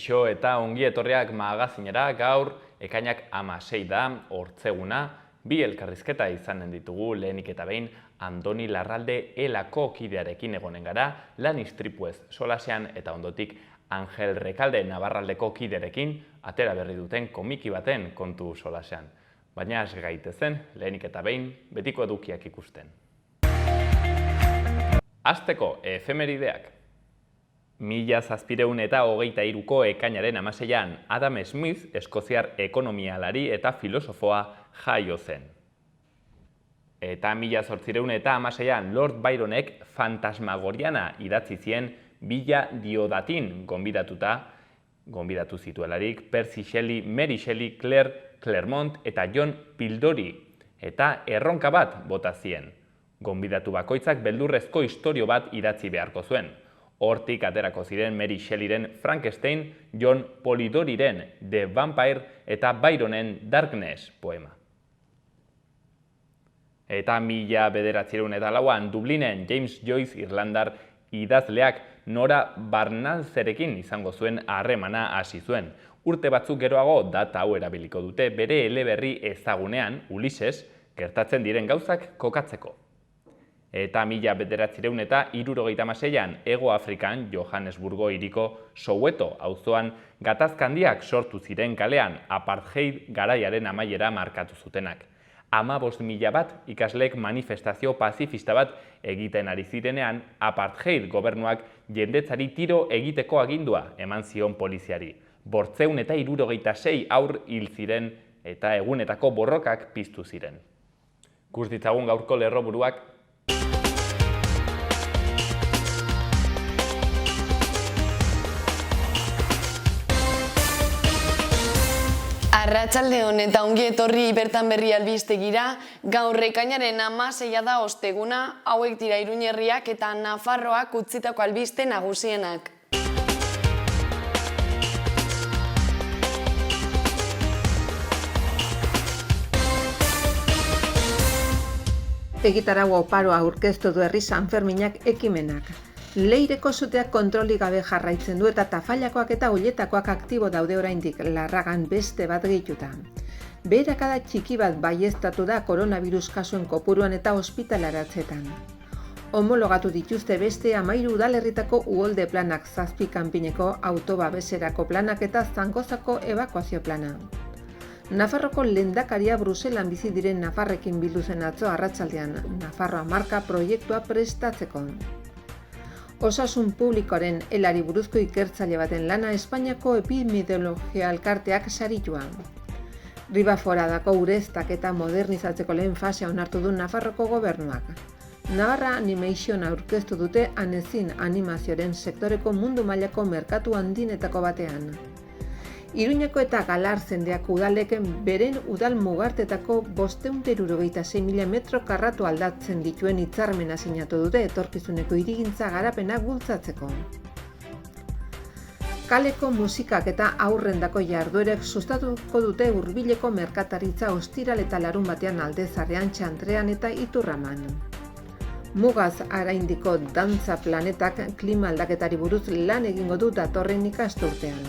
Kaixo eta ongi etorriak magazinera, gaur ekainak 16 da, hortzeguna, bi elkarrizketa izanen ditugu lehenik eta behin Andoni Larralde elako kidearekin egonen gara, lan istripuez solasean eta ondotik Angel Rekalde Navarraldeko kidearekin atera berri duten komiki baten kontu solasean. Baina has gaitezen, lehenik eta behin, betiko edukiak ikusten. Hasteko efemerideak. 1723ko ekainaren 16an Adam Smith, eskoziar ekonomialari eta filosofoa jaio zen. Eta 1816an Lord Byronek Fantasmagoriana idatzi zien Villa Diodatin gonbidatu zituelarik Percy Shelley, Mary Shelley, Claire Claremont eta John Pildori, eta erronka bat bota zien. Gonbidatu bakoitzak beldurrezko istorio bat idatzi beharko zuen. Hortik aterako ziren Mary Shelleyren Frankenstein, John Polidoriren The Vampire eta Byronen Darkness poema. Eta 1904an Dublinen James Joyce Irlandar idazleak Nora Barnalzerekin izango zuen harremana hasi zuen. Urte batzuk geroago data hau erabiliko dute bere eleberri ezagunean, Ulises, gertatzen diren gauzak kokatzeko. Eta 1976an Hego Afrikan, Johannesburgo hiriko Soweto auzoan gatazka handiak sortu ziren kalean, apartheid garaiaren amaiera markatu zutenak. 15.000 bat ikasleek manifestazio pazifista bat egiten ari zirenean, apartheid gobernuak jendetzari tiro egiteko agindua eman zion poliziari. 576 haur hil ziren eta egunetako borrokak piztu ziren. Ikus ditzagun gaurko lerroburuak. Arratsalde on eta ongi etorri bertan berri albistegira. Gaur ekainaren 16 da osteguna, hauek dira Iruña herriak eta Nafarroak utzitako albiste nagusienak. Egitarau oparoa aurkeztu du herri Sanferminak ekimenak. Leireko suteak kontrolik gabe jarraitzen du eta Tafailakoak eta Olletakoak aktibo daude oraindik, Larragan beste bat gehituta. Beherakada txiki bat baieztatu da koronavirus kasuen kopuruan eta ospitalaratzetan. Homologatu dituzte beste 13 udalerritako uholde planak, 7 kanpineko autobabeserako planak eta Zangozako ebakuazio plana. Nafarroko lehendakaria Bruselan bizi diren nafarrekin bildu zen atzo arratsaldean, Nafarroa marka proiektua prestatzeko. Osasun publikoaren helari buruzko ikertzaile baten lana Espainiako epidemiologia elkarteak saritua. Ribaforadako ureztak eta modernizatzeko lehen fasea onartu du Nafarroko gobernuak. Navarra Animation aurkeztu dute Anezin animazioaren sektoreko mundu mailako merkatu handinetako batean. Iruñako eta Galarzendeak udalek beren udal mugartetako 576.000 metro karratu aldatzen dituen hitzarmena sinatu dute etorkizuneko hirigintza garapena bultzatzeko. Kaleko musikak eta aurrendako jarduerek sustatuko dute hurbileko merkataritza ostiral eta larunbatean Aldezarrean, Txantrean eta Iturraman. Mugaz Araindiko Dantza Planetak klima aldaketari buruz lan egingo du datorren ikasturtean.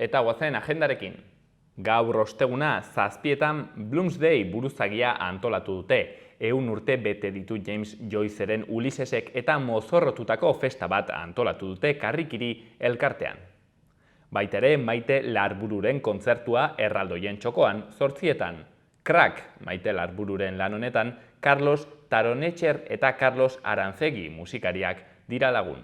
Eta guazen agendarekin. Gaur osteguna 7etan Bloomsday buruzagia antolatu dute. 100 urte bete ditu James Joyceren Ulisesek eta mozorrotutako festa bat antolatu dute Karrikiri elkartean. Baitere Maite Larbururen kontzertua erraldoien txokoan 8etan. Crack Maite Larbururen lan honetan Carlos Taronetxer eta Carlos Aranzegi musikariak dira lagun.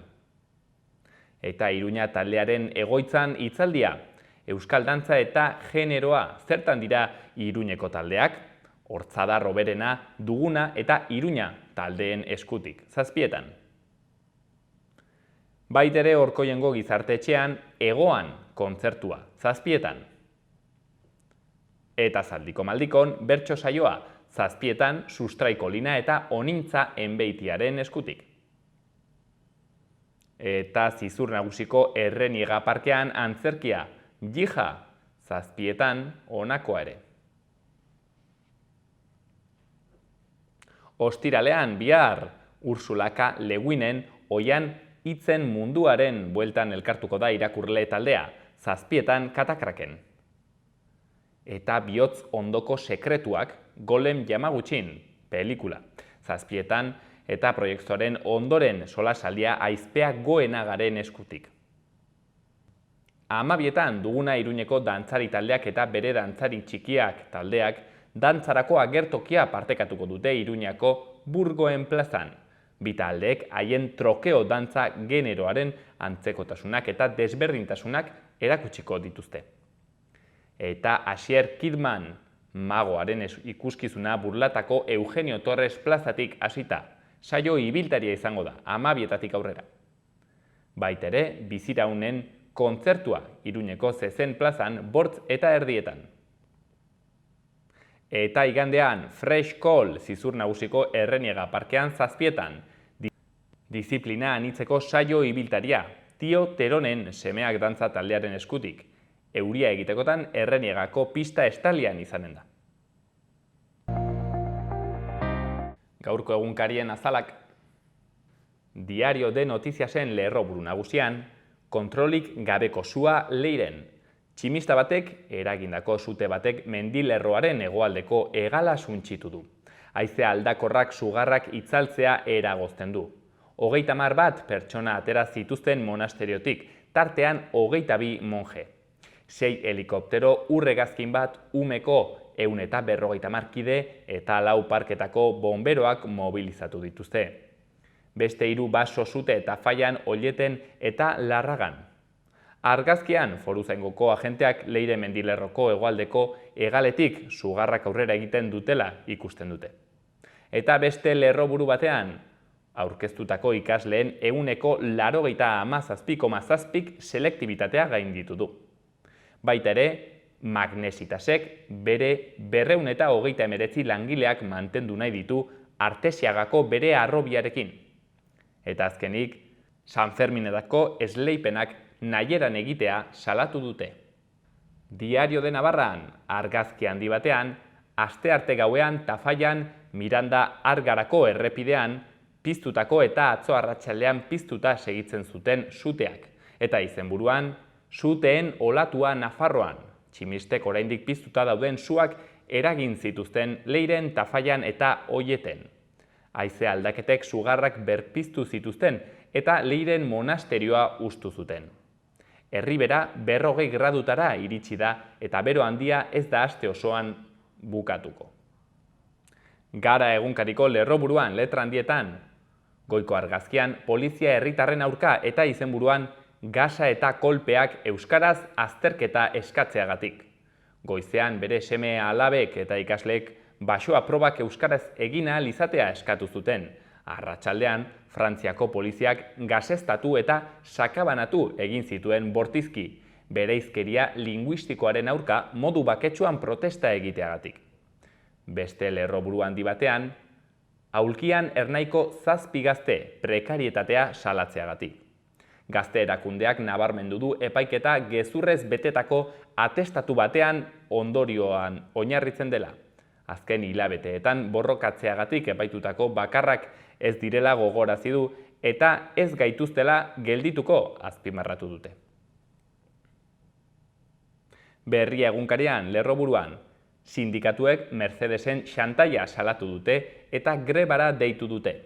Eta Iruña taldearen egoitzan hitzaldia, Euskal Dantza eta Generoa zertan dira Iruñeko taldeak, Hortzada Roberena, Duguna eta Iruña taldeen eskutik, 7etan. Baitere Orkoiengo gizartetxean Egoan kontzertua, 7etan. Eta Zaldiko Maldikon bertso saioa, 7etan Sustraiko Lina eta Onintza Enbeitiaren eskutik. Eta Zizur Nagusiko Erreniega parkean antzerkia, Jija, 7etan honakoa ere. Ostiralean bihar, Ursulaka Lewinen oian hitzen munduaren bueltan elkartuko da irakurle taldea, 7 Katakraken. Eta bihotz ondoko sekretuak Golem Yamaguchin, pelikula, 7 eta proiektuaren ondoren solasaldia aizpea Goenagaren eskutik. 12 duguna Iruñeko dantzari taldeak eta bere dantzari txikiak taldeak dantzarako agertokia partekatuko dute Iruñako Burgoen plazan. Bi taldeek haien trokeo dantza generoaren antzekotasunak eta desberdintasunak erakutsiko dituzte. Eta Asier Kidman, magoaren ikuskizuna Burlatako Eugenio Torres plazatik hasita, saio ibiltaria izango da, 12 aurrera. Baitere, biziraunen kontzertua Iruñeko Zezen plazan 8:30. Eta igandean, Fresh Call zizur nagusiko Erreniega parkean 7. Diziplina anitzeko saio ibiltaria, Tio Teronen semeak dantza taldearen eskutik. Euria egitekotan Erreniegako pista estalian izanen da. Gaurko egunkarien azalak. Diario de Notiziasen lerroburu nagusian, kontrolik gabeko sua Leiren. Tximista batek, eragindako sute batek mendilerroaren hegoaldeko hegala suntsitu du. Haize aldakorrak sugarrak itzaltzea eragozten du. 30 bat pertsona atera zituzten monasteriotik, tartean 22 monje. 6 helikoptero urregazkin bat umeko 150 kide eta 4 parketako bomberoak mobilizatu dituzte. Beste 3 baso sute eta faian Olleten eta Larragan. Argazkian Foruzaingoko agenteak Leire mendilerroko hegoaldeko hegaletik sugarrak aurrera egiten dutela ikusten dute. Eta beste lerroburu batean, aurkeztutako ikasleen 87,7% selektibitatea gainditu du. Baita ere, Magnesitasek bere 239 langileak mantendu nahi ditu Artesiagako bere harrobiarekin. Eta azkenik, Sanferminetako esleipenak nahieran egitea salatu dute. Diario de Navarran, argazki handi batean, astearte gauean Tafallan Miranda Argarako errepidean, piztutako eta atzo arratsaldean piztuta segitzen zuten suteak. Eta izenburuan, suteen olatua Nafarroan. Tximistek oraindik piztuta dauden suak eragin zituzten Leiren, Tafallan eta Olleten. Haize aldaketek sugarrak berpiztu zituzten eta Leiren monasterioa hustu zuten. Herribera 40 gradutara iritsi da eta bero handia ez da aste osoan bukatuko. Gara egunkariko lerroburuan letra handietan, goiko argazkian polizia herritarren aurka eta izenburuan gasa eta kolpeak euskaraz azterketa eskatzeagatik. Goizean bere seme alabek eta ikasleek basoa probak euskaraz egin ahal izatea eskatu zuten. Arratsaldean, Frantziako poliziak gaseztatu eta sakabanatu egin zituen bortizki, bereizkeria linguistikoaren aurka modu baketsuan protesta egiteagatik. Beste lerroburu handi batean, aulkian Ernaiko 7 gazte prekarietatea salatzeagatik. Gazte erakundeak nabarmendu du epaiketa gezurrez betetako atestatu batean ondorioan oinarritzen dela. Azken hilabeteetan borrokatzeagatik epaitutako bakarrak ez direla gogorazi du eta ez gaituztela geldituko azpimarratu dute. Berria egunkarian lerroburuan, sindikatuek Mercedesen xantaia salatu dute eta grebara deitu dute.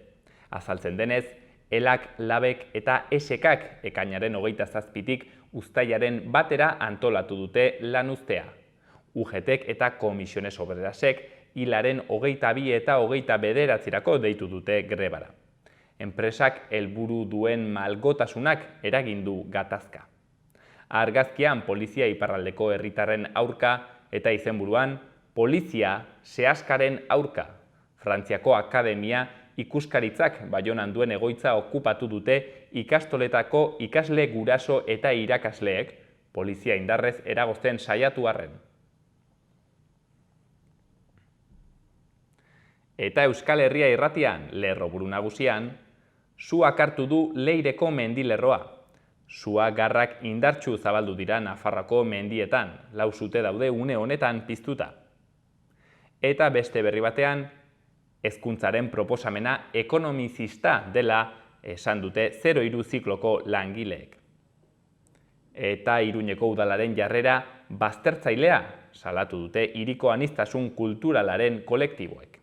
Azaltzen denez, Elak, Labek eta Esekak ekainaren 27tik uztailaren batera antolatu dute lanuztea. UGTek eta Komisiones Obrerasek hilaren 22 eta 29 deitu dute grebara. Enpresak helburu duen malgotasunak eragindu gatazka. Argazkian polizia iparraldeko herritarren aurka eta izenburuan polizia sehaskaren aurka. Frantziako Akademia ikuskaritzak Baionan duen egoitza okupatu dute ikastoletako ikasle guraso eta irakasleek polizia indarrez eragozten saiatu arren. Eta Euskal Herria irratian, lerroburu nagusian, suak hartu du Leireko mendilerroa. Sua garrak indartsu zabaldu dira Nafarroako mendietan, 4 sute daude une honetan piztuta. Eta beste berri batean, Hezkuntzaren proposamena ekonomizista dela esan dute 0-3 zikloko langileek. Eta Iruñeko udalaren jarrera baztertzailea salatu dute hiriko aniztasun kulturalaren kolektiboek.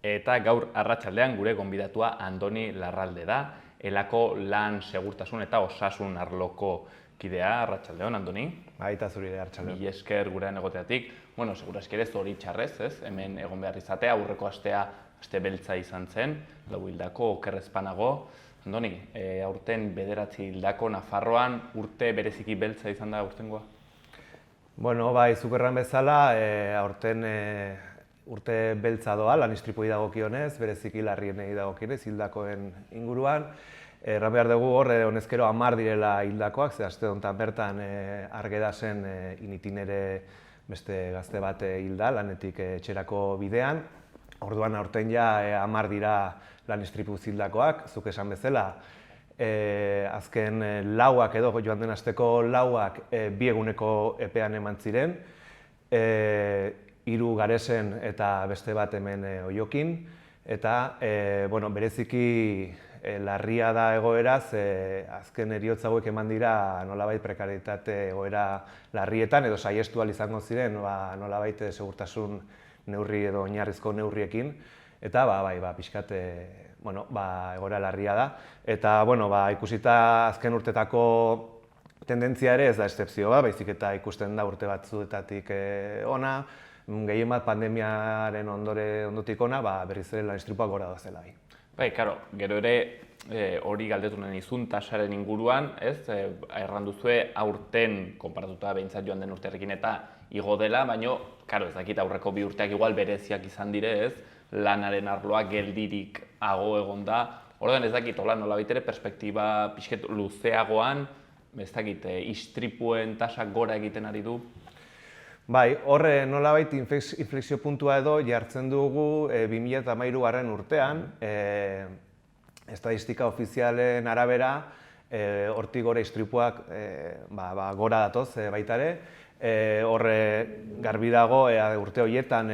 Eta gaur arratsaldean gure gonbidatua Andoni Larralde da, elako lan segurtasun eta osasun arloko kidea. Arratsaldeon, Andoni. Baita zuri ere, arratsaldeon. Mila esker gurean egoteatik. Bueno, segurazki ere zoritxarrez, ez? Hemen egon behar izatea, aurreko astea aste beltza izan zen, lau hildako, okerrezpanago. Andoni, aurten 9 hildako Nafarroan urte bereziki beltza izan da aurtengoa? Bueno, bai, zuk erran bezala, aurten urte beltza doa, lan istripuei dagokionez, bereziki larrienei dagokionez, hildakoen inguruan. Erran behar dugu hor, honezkero 10 direla hildakoak, ze aste honetan bertan Argedasen initinere beste gazte bat hilda, lanetik etxerako bidean. Orduan aurten ja 10 dira lan istripu hildakoak, zuk esan bezala. Azken lauak edo joan den asteko lauak 2 eguneko epean eman ziren. 3 Garesen eta beste bat hemen Oiokin, eta bereziki larria da egoeraz, azken heriotza hauek eman dira nolabait prekarietate egoera larrietan, edo saiestu ahal izango ziren nolabait segurtasun neurri edo oinarrizko neurriekin, eta pixkat egoera larria da. Eta ikusita azken urtetako tendentzia ere ez da excepzio bat, baizik eta ikusten da urte batzuetatik ona, gehien bat pandemiaren ondotik ona, berriz ere lan istripuak gora doazela. Bai, karo, gero ere hori galdetu nahi nizun tasaren inguruan, ez? Erran duzue aurten, konparatuta behintzat joan den urtearekin eta igo dela, baina, karo, ez dakit aurreko 2 urteak igual bereziak izan dire, ez? Lanaren arloa geldirik ago egon da. Orduan ez dakit, hola nolabait ere perspektiba pixket luzeagoan, ez dakit, istripuen tasak gora egiten ari du? Bai, horre nolabait inflexio puntua edo jartzen dugu 2013 urtean, estadistika ofizialen arabera, hortik gora istripuak gora datoz baita ere. Horre garbi dago urte horietan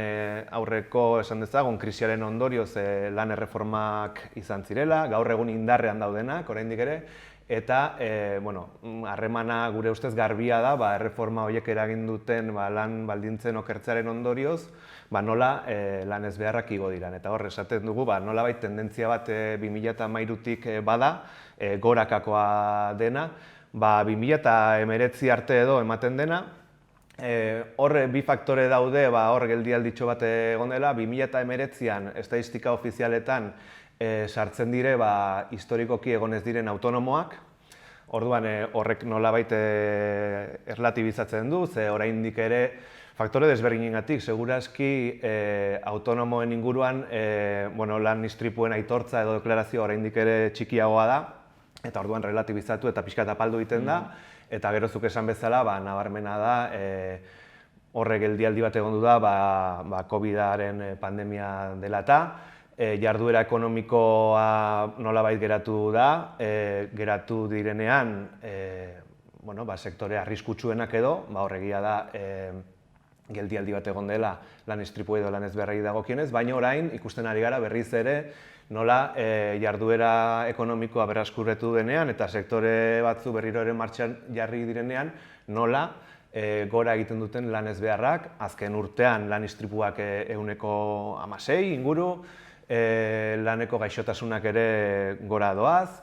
aurreko esan dezagun krisiaren ondorioz lan erreformak izan zirela, gaur egun indarrean daudenak, oraindik ere, eta harremana gure ustez garbia da, erreforma horiek eragin duten lan baldintzen okertzearen ondorioz, nola lan ezbeharrak igo diran. Eta hor esaten dugu, nolabait tendentzia bat 2013tik bada, gorakakoa dena, 2019 arte edo ematen dena. Hor bi faktore daude, hor geldialditxo bat egon dela, 2019an estadistika ofizialetan sartzen dire historikoki egon ez diren autonomoak. Orduan horrek nolabait erlatibizatzen du, ze oraindik ere faktore desberdinengatik segurazki autonomoen inguruan lan istripuen aitortza edo deklarazioa oraindik ere txikiagoa da, eta orduan relatibizatu eta pixka eta apaldu egiten da, eta gero zuk esan bezala nabarmena da horrek geldialdi bat egon du da COVID-aren pandemia dela eta jarduera ekonomikoa nolabait geratu da, geratu direnean sektore arriskutsuenak edo, horregia da geldialdi bat egon dela lan istripu edo lan ezbeharrei dagokionez, baina orain ikusten ari gara berriz ere nola jarduera ekonomikoa berraskurretu denean eta sektore batzu berriro ere martxan jarri direnean nola gora egiten duten lan ezbeharrak, azken urtean lan istripuak 16% inguru, laneko gaixotasunak ere gora doaz.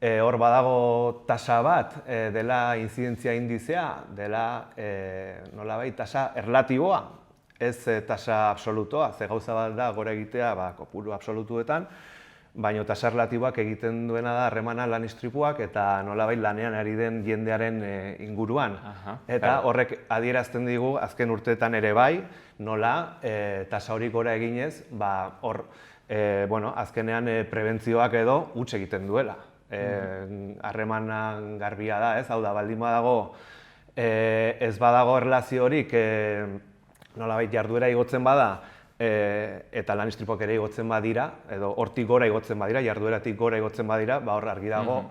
Hor badago tasa bat dela inzidentzia indizea, dela nolabait tasa erlatiboa, ez tasa absolutoa, ze gauza bat da gora egitea kopuru absolutuetan, baina tasa erlatiboak egiten duena da harremana lan istripuak eta nolabait lanean ari den jendearen inguruan. Eta horrek adierazten digu azken urteetan ere bai, nola tasa hori gora eginez, hor azkenean prebentzioak edo huts egiten duela. Harremana garbia da, ez? Hau da, baldin badago ez badago erlaziorik nolabait jarduera igotzen bada, eta lan istripuak ere igotzen badira, edo hortik gora igotzen badira, jardueratik gora igotzen badira, hor argi dago,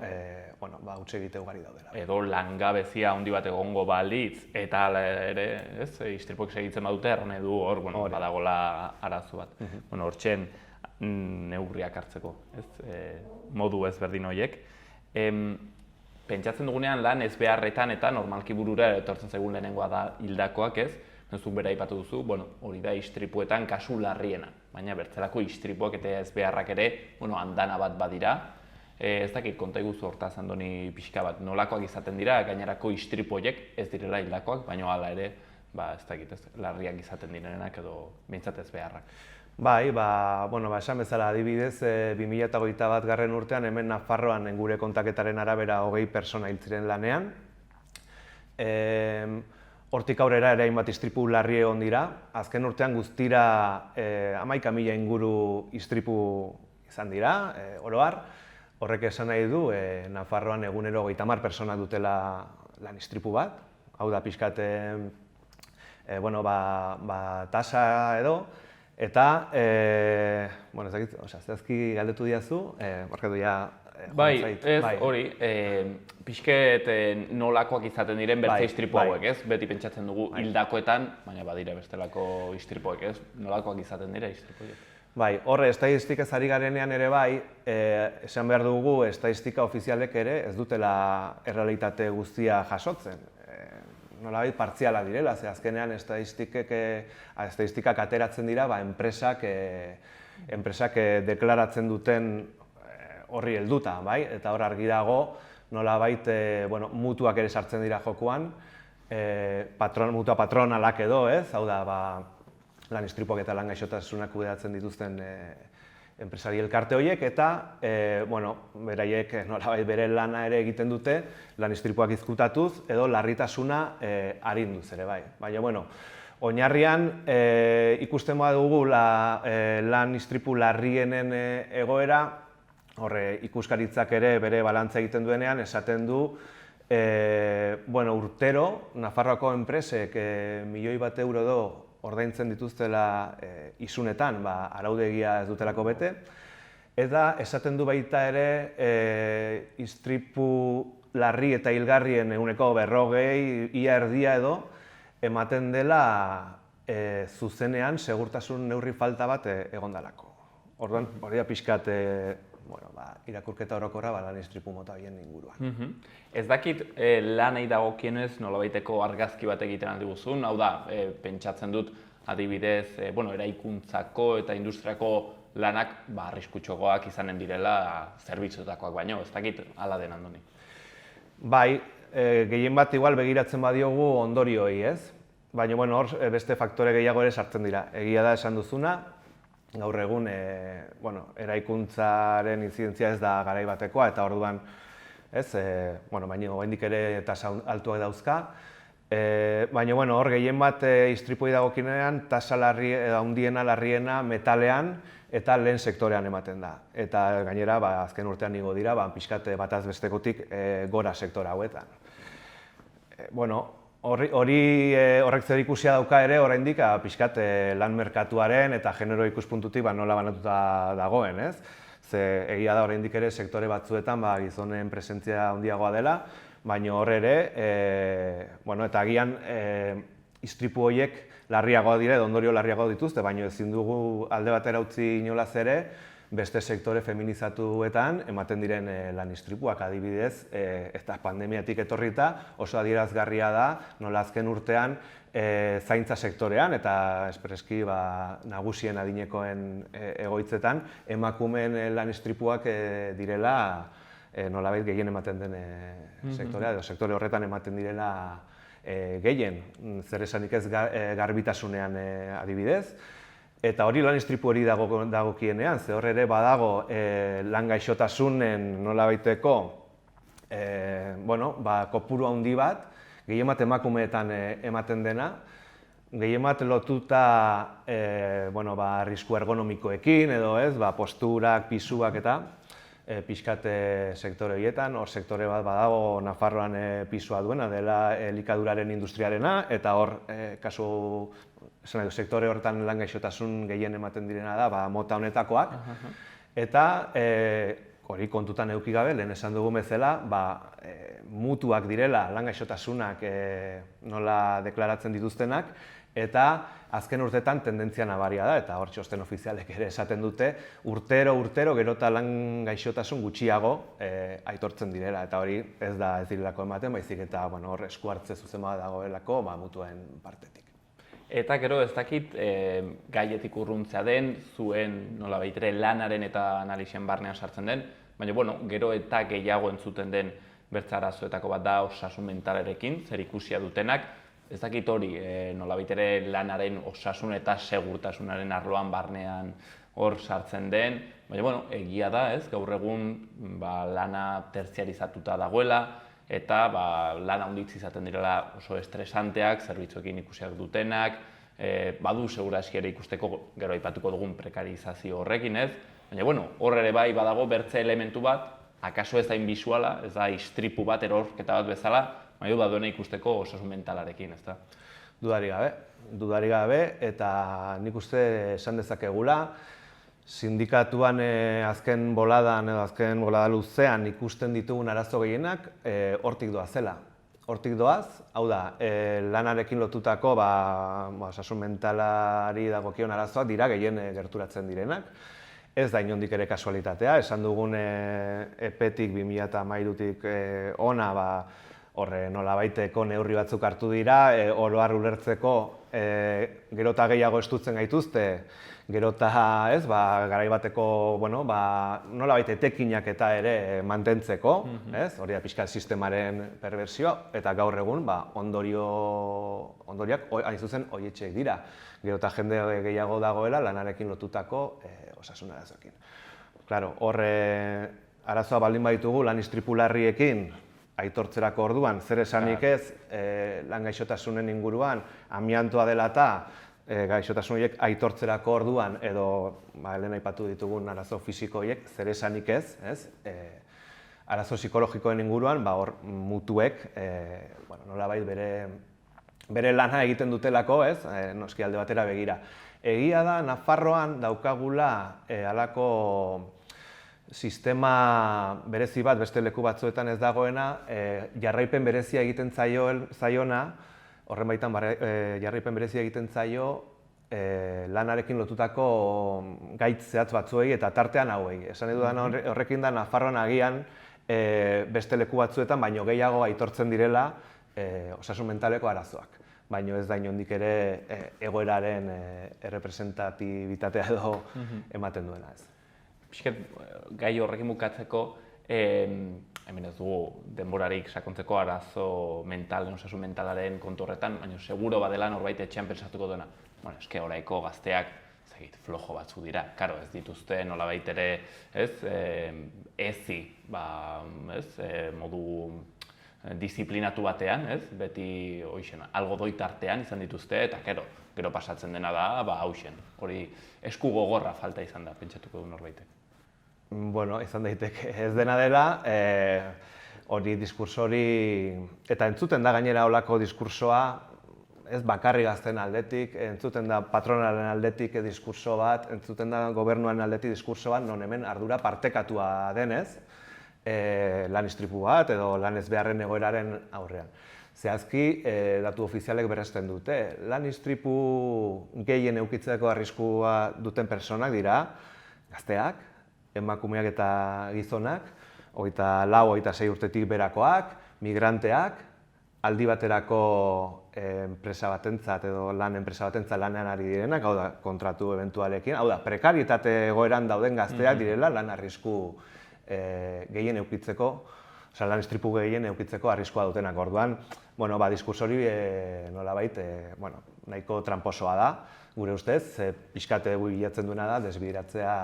huts egite ugari daudela. Edo langabezia handi bat egongo balitz, eta hala ere, istripuak segitzen badute, erran edu hor, badagola arazo bat. Hortxen neurriak hartzeko, modu ezberdin horiek. Pentsatzen dugunean lan ez beharretan eta normalki burura etortzen zaigun lehenengoa da hildakoak, ez? Zuk bera aipatu duzu, hori da istripuetan kasu larriena, baina bertzelako istripuak eta ez beharrak ere, andana bat badira. Ez dakit konta iguzu hortaz Andoni pixka bat, nolakoak izaten dira, gainerako istripu horiek ez direla hildakoak, baina hala ere, ez dakit, larriak izaten direnak edo behintzat ez beharrak. Bai, esan bezala adibidez, 2021 urtean hemen Nafarroan gure kontaketaren arabera 20 pertsona hil ziren lanean. Hortik aurrera ere hainbat istripu larri egon dira. Azken urtean guztira 11.000 inguru istripu izan dira, oro har. Horrek esan nahi du, Nafarroan egunero 30 pertsona dutela lan istripu bat. Hau da pixkat, tasa edo. Eta, zehazki galdetu diazu, barkatu ja... Bai, hori, pixket nolakoak izaten diren bertze istripu hauek, ez? Beti pentsatzen dugu hildakoetan, baina badira bestelako istripuak, ez? Nolakoak izaten dira istripu horiek? Bai, horre, estatistikaz ari garenean ere bai, esan behar dugu, estatistika ofizialek ere ez dutela errealitate guztia jasotzen. Nolabait partziala direla, ze azkenean estatistikak ateratzen dira enpresak deklaratzen duten horri helduta, bai? Eta hor argi dago, nolabait mutuak ere sartzen dira jokoan, mutua patronalak edo, ez? Hau da, lan istripuak eta lan gaixotasunak kudeatzen dituzten enpresari elkarte horiek, eta beraiek nolabait bere lana ere egiten dute, lan istripuak izkutatuz edo larritasuna arinduz ere, bai. Baina, oinarrian ikusten badugu lan istripu larrienen egoera, horre ikuskaritzak ere bere balantza egiten duenean, esaten du, urtero, Nafarroako enpresek €1.000.000 ordaintzen dituztela isunetan, araudegia ez dutelako bete, eta esaten du baita ere istripu larri eta hilgarrien ehuneko 40, ia erdia edo, ematen dela zuzenean segurtasun neurri falta bat egondalako. Orduan, hori da pixkat irakurketa orokorra lan istripu mota horien inguruan. Ez dakit lanei dagokienez nolabaiteko argazki bat egiten aldiguzun, hau da, pentsatzen dut adibidez, eraikuntzako eta industriako lanak arriskutsuagoak izanen direla zerbitzuetakoak baino, ez dakit hala den Andoni. Bai, gehien bat igual begiratzen badiogu ondorioi, ez? Baina hor beste faktore gehiago ere sartzen dira. Egia da esan duzuna, gaur egun eraikuntzaren intzidentzia ez da garai batekoa, eta orduan, baina oraindik ere tasa altuak dauzka. Baina hor gehien bat istripuei dagokinean tasa handiena larriena metalean eta lehen sektorean ematen da. Eta gainera azken urtean igo dira, pixkat bataz bestekotik gora sektore hauetan. Horrek zer ikusia dauka ere oraindik pixkat lan merkatuaren eta genero ikuspuntutik nola banatuta dagoen, ez? Ze egia da oraindik ere sektore batzuetan gizonen presentzia handiagoa dela, baina hor ere, eta agian istripu horiek larriagoa dira, ondorio larriagoa dituzte, baina ezin dugu alde batera utzi inolaz ere, beste sektore feminizatuetan ematen diren lan istripuak adibidez, eta pandemiatik etorrita oso adierazgarria da, nola azken urtean zaintza sektorean eta espreski nagusien adinekoen egoitzetan emakumeen lan istripuak direla nolabait gehien ematen den sektorea, edo sektore horretan ematen direla gehien, zer esanik ez garbitasunean adibidez. Eta hori lan istripu hori dagokienean, ze hor ere badago lan gaixotasunen nolabaiteko kopuru handi bat, gehien bat emakumeetan ematen dena, gehien bat lotuta arrisku ergonomikoekin edo posturak, pisuak eta pixkat sektore horietan, hor sektore bat badago Nafarroan pisua duena, dela elikaduraren industriarena, eta hor kasu sektore horretan lan gaixotasun gehien ematen direna da, mota honetakoak. Eta hori kontutan eduki gabe, lehen esan dugu bezala, mutuak direla lan gaixotasunak nola deklaratzen dituztenak, eta azken urteetan tendentzia nabaria da, eta hor txosten ofizialek ere esaten dute, urtero gero eta lan gaixotasun gutxiago aitortzen direla, eta hori ez direlako ematen, baizik eta hor esku hartze zuzen dagoelako mutuen partetik. Eta gero ez dakit gaietik urruntzea den, zuen nolabait ere lanaren eta analisien barnean sartzen den, baina gero eta gehiago entzuten den bertze arazoetako bat da osasun mentalarekin, zer ikusia dutenak. Ez dakit hori nolabait ere lanaren osasun eta segurtasunaren arloan barnean hor sartzen den, baina egia da, gaur egun lana tertziarizatuta dagoela, eta lan handitz izaten direla oso estresanteak, zerbitzuekin ikusiak dutenak, badu segurazki ere ikusteko gero aipatuko dugun prekarizazio horrekin, baina hor ere bai badago bertze elementu bat, akaso ez da inbisuala, ez da istripu bat, erorketa bat bezala, baina baduena ikusteko osasun mentalarekin, ez da? Dudarik gabe, eta nik uste esan dezakegula, sindikatuan azken boladan edo azken bolada luzean ikusten ditugun arazo gehienak hortik doazela. Hortik doaz, hau da, lanarekin lotutako osasun mentalari dagokion arazoak dira gehien gerturatzen direnak. Ez da inondik ere kasualitatea, esan dugun epetik 2013-tik ona horre nolabaiteko neurri batzuk hartu dira, oro har ulertzeko gero eta gehiago estutzen gaituzte, gero eta garai bateko nolabait etekinak eta ere mantentzeko, hori da pixka sistemaren perversioa, eta gaur egun ondoriak hain zuzen horietxeek dira. Gero eta jende gehiago dagoela lanarekin lotutako osasun arazoekin. Claro, horre arazoa baldin baditugu lan istripu larriekin aitortzerako orduan, zer esanik ez lan gaixotasunen inguruan, amiantoa dela eta gaixotasun horiek aitortzerako orduan edo lehen aipatu ditugun arazo fisiko horiek, zer esanik ez, arazo psikologikoen inguruan, hor mutuek nolabait bere lana egiten dutelako, noski alde batera begira. Egia da, Nafarroan daukagula halako sistema berezi bat, beste leku batzuetan ez dagoena, jarraipen berezia egiten zaiona, horren baitan jarraipen berezia egiten zaio lanarekin lotutako gaitz zehatz batzuei eta tartean hauei. Esan edu horrekin da Nafarroan agian beste leku batzuetan, baino gehiago aitortzen direla osasun mentaleko arazoak. Baino ez da inondik ere egoeraren errepresentatibitatea edo ematen duena ez. Pisket, gai horrekin bukatzeko, hemen ez dugu denborarik sakontzeko arazo mentalen, osasun mentalaren kontu horretan, baina seguro badela norbait etxean pentsatuko duena. Eske oraiko gazteak flojo batzu dira, karo ez dituzte nolabait ere ezi modu disiplinatu batean, beti algo doitartean izan dituzte, eta gero pasatzen dena da, hausen. Hori esku gogorra falta izan da, pentsatuko du norbaitek. Bueno, izan daiteke ez dena dela, hori diskurso hori, eta entzuten da gainera holako diskursoa, ez bakarrik gazten aldetik, entzuten da patronalen aldetik diskurso bat, entzuten da gobernuaren aldetik diskurso bat, non hemen ardura partekatua denez, lan istripu bat edo lan ez beharren egoeraren aurrean. Zehazki, datu ofizialek berresten dute, lan istripu gehien edukitzeko arriskua duten pertsonak dira, gazteak, emakumeak eta gizonak, 24-26 urtetik berakoak, migranteak, aldi baterako enpresa batentzat edo lan enpresa batentzat lanean ari direnak, hau da, kontratu ebentualekin, hau da, prekarietate egoeran dauden gazteak direla lan arrisku gehien edukitzeko, osea, lan istripu gehien edukitzeko arriskua dutenak. Orduan, diskurso hori nolabait nahiko tramposoa da, gure ustez, pixkate bilatzen duena da, desbideratzea